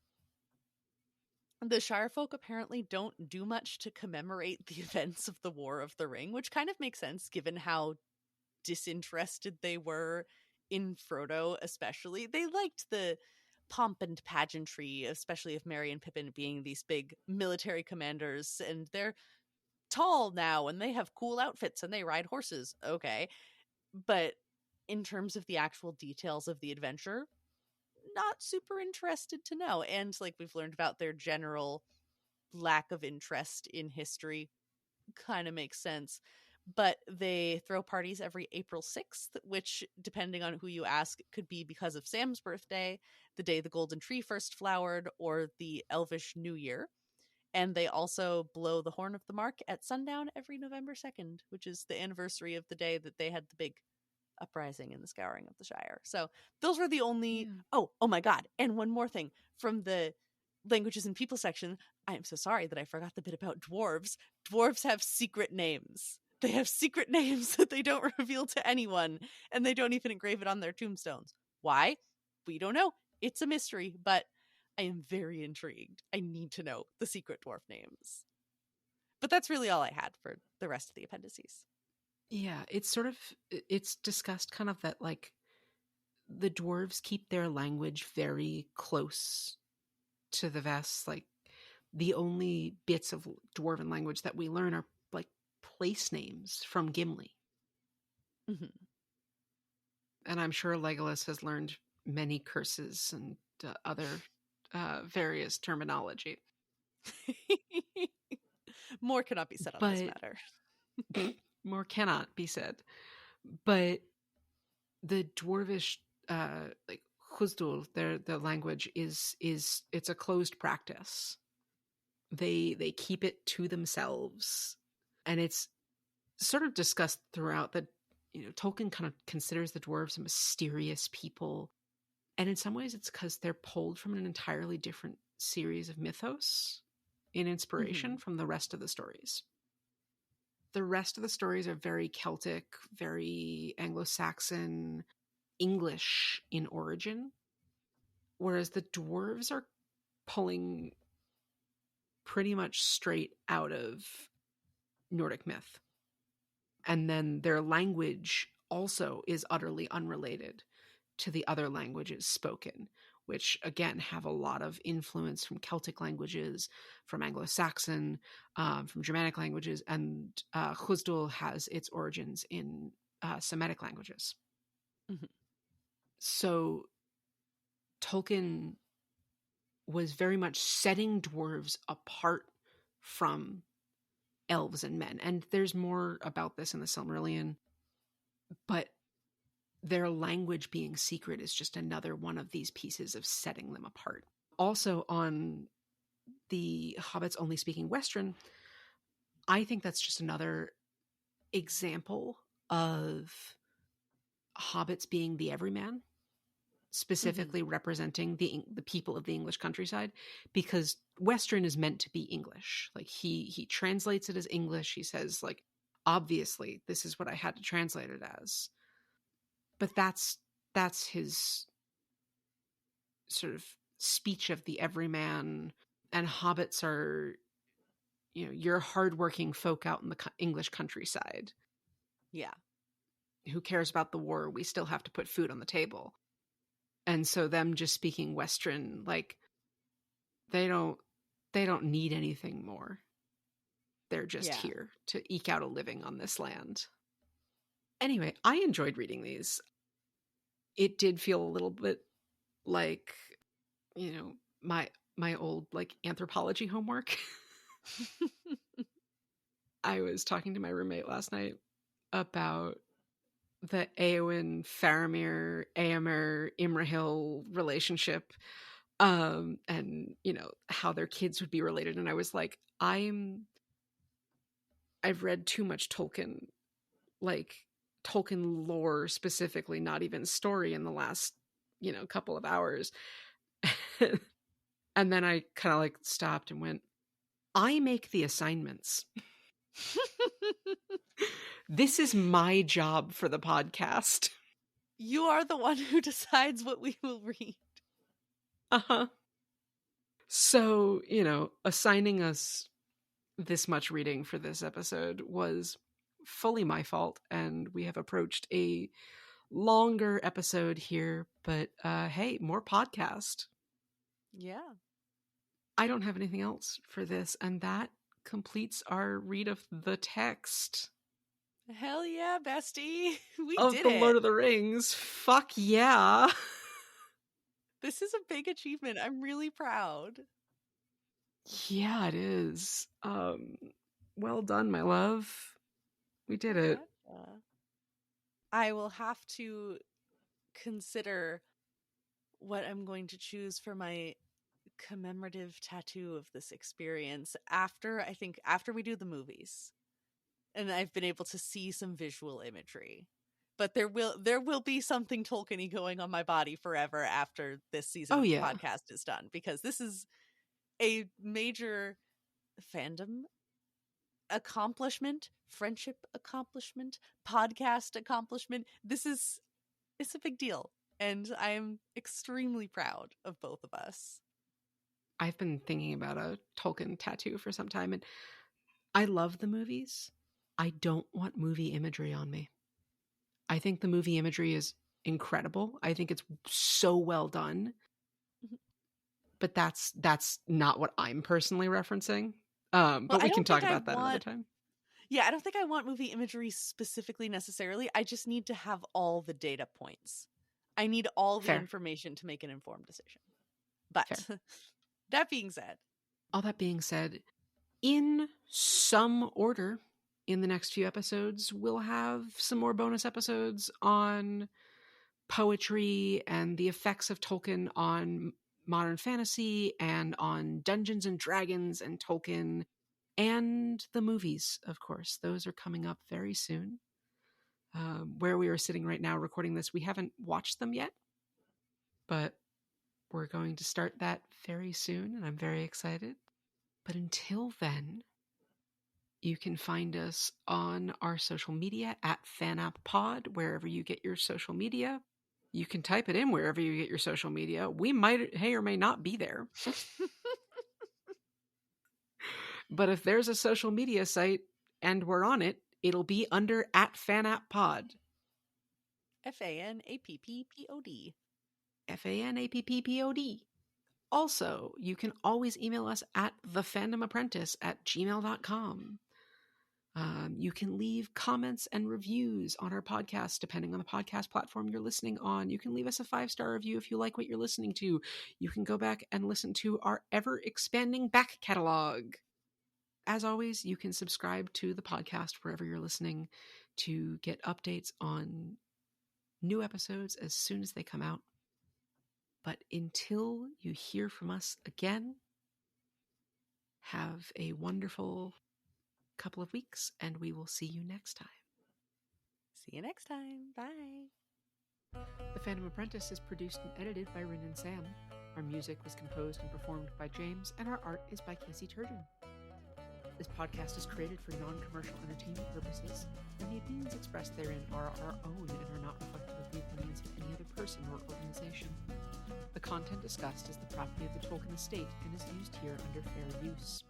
the Shire folk apparently don't do much to commemorate the events of the War of the Ring, which kind of makes sense given how disinterested they were in Frodo, especially. They liked the pomp and pageantry, especially of Merry and Pippin being these big military commanders, and they're tall now and they have cool outfits and they ride horses. Okay. But in terms of the actual details of the adventure, not super interested to know. And like we've learned about their general lack of interest in history, kind of makes sense. But they throw parties every April 6th, which, depending on who you ask, could be because of Sam's birthday, the day the golden tree first flowered, or the Elvish New Year. And they also blow the Horn of the Mark at sundown every November 2nd, which is the anniversary of the day that they had the big uprising and the scouring of the Shire. So those were the only... Oh my God. And one more thing. From the languages and people section, I am so sorry that I forgot the bit about dwarves. Dwarves have secret names. They have secret names that they don't reveal to anyone, and they don't even engrave it on their tombstones. Why? We don't know. It's a mystery, but I am very intrigued. I need to know the secret dwarf names. But that's really all I had for the rest of the appendices. Yeah, it's discussed kind of that, like, the dwarves keep their language very close to the Vests. Like, the only bits of dwarven language that we learn are, like, place names from Gimli. Mm-hmm. And I'm sure Legolas has learned many curses and other various terminology. More cannot be said on this matter. More cannot be said. But the dwarvish, like Khuzdul, the language is it's a closed practice. They keep it to themselves, and it's sort of discussed throughout that, Tolkien kind of considers the dwarves a mysterious people, and in some ways it's because they're pulled from an entirely different series of mythos in inspiration from the rest of the stories. The rest of the stories are very Celtic, very Anglo-Saxon, English in origin, whereas the dwarves are pulling pretty much straight out of Nordic myth. And then their language also is utterly unrelated to the other languages spoken, which again have a lot of influence from Celtic languages, from Anglo-Saxon, from Germanic languages, and Khuzdul has its origins in Semitic languages. Mm-hmm. So Tolkien was very much setting dwarves apart from elves and men. And there's more about this in the Silmarillion, but their language being secret is just another one of these pieces of setting them apart. Also, on the hobbits only speaking Western, I think that's just another example of hobbits being the everyman, specifically representing the people of the English countryside, because Western is meant to be English. Like, he translates it as English. He says, like, obviously this is what I had to translate it as. But that's his sort of speech of the everyman. And hobbits are, your hardworking folk out in the English countryside. Yeah. Who cares about the war? We still have to put food on the table. And so them just speaking Western, like, They don't need anything more. They're just here to eke out a living on this land. Anyway, I enjoyed reading these. It did feel a little bit like, my old like anthropology homework. I was talking to my roommate last night about the Éowyn, Faramir, Éomer, Imrahil relationship, and how their kids would be related. And I was like, I've read too much Tolkien, like Tolkien lore specifically, not even story, in the last couple of hours. And then I kind of like stopped and went, I make the assignments. This is my job for the podcast. You are the one who decides what we will read. Uh-huh. So, assigning us this much reading for this episode was fully my fault, and we have approached a longer episode here, but hey, more podcast. Yeah. I don't have anything else for this, and that completes our read of the text. Hell yeah, bestie. We of did the it. Lord of the Rings. Fuck yeah. This is a big achievement. I'm really proud. Yeah, it is. Well done, my love. We did it. I will have to consider what I'm going to choose for my commemorative tattoo of this experience after we do the movies and I've been able to see some visual imagery. But there will be something Tolkien-y going on my body forever after this season of the podcast is done, because this is a major fandom accomplishment, friendship accomplishment, podcast accomplishment. It's a big deal, and I'm extremely proud of both of us. I've been thinking about a Tolkien tattoo for some time, and I love the movies. I don't want movie imagery on me. I think the movie imagery is incredible. I think it's so well done. But that's not what I'm personally referencing. But we can talk about that another time. Yeah, I don't think I want movie imagery specifically necessarily. I just need to have all the data points. I need all the information to make an informed decision. But that being said. All that being said, in some order, in the next few episodes, we'll have some more bonus episodes on poetry and the effects of Tolkien on modern fantasy and on Dungeons and Dragons and Tolkien and the movies, of course. Those are coming up very soon. Where we are sitting right now recording this, we haven't watched them yet, but we're going to start that very soon, and I'm very excited. But until then, you can find us on our social media at FanAppPod, wherever you get your social media. You can type it in wherever you get your social media. We might, or may not be there. But if there's a social media site and we're on it, it'll be under at FanAppPod. FANAPPPOD. FANAPPPOD. Also, you can always email us at thefandomapprentice@gmail.com. You can leave comments and reviews on our podcast, depending on the podcast platform you're listening on. You can leave us a 5-star review if you like what you're listening to. You can go back and listen to our ever-expanding back catalog. As always, you can subscribe to the podcast wherever you're listening to get updates on new episodes as soon as they come out. But until you hear from us again, have a wonderful couple of weeks, and we will see you next time. See you next time. Bye. The Fandom Apprentice is produced and edited by Rin and Sam. Our music was composed and performed by James, and our art is by Casey Turgeon. This podcast is created for non-commercial entertainment purposes, and the opinions expressed therein are our own and are not reflective of the opinions of any other person or organization. The content discussed is the property of the Tolkien estate and is used here under fair use.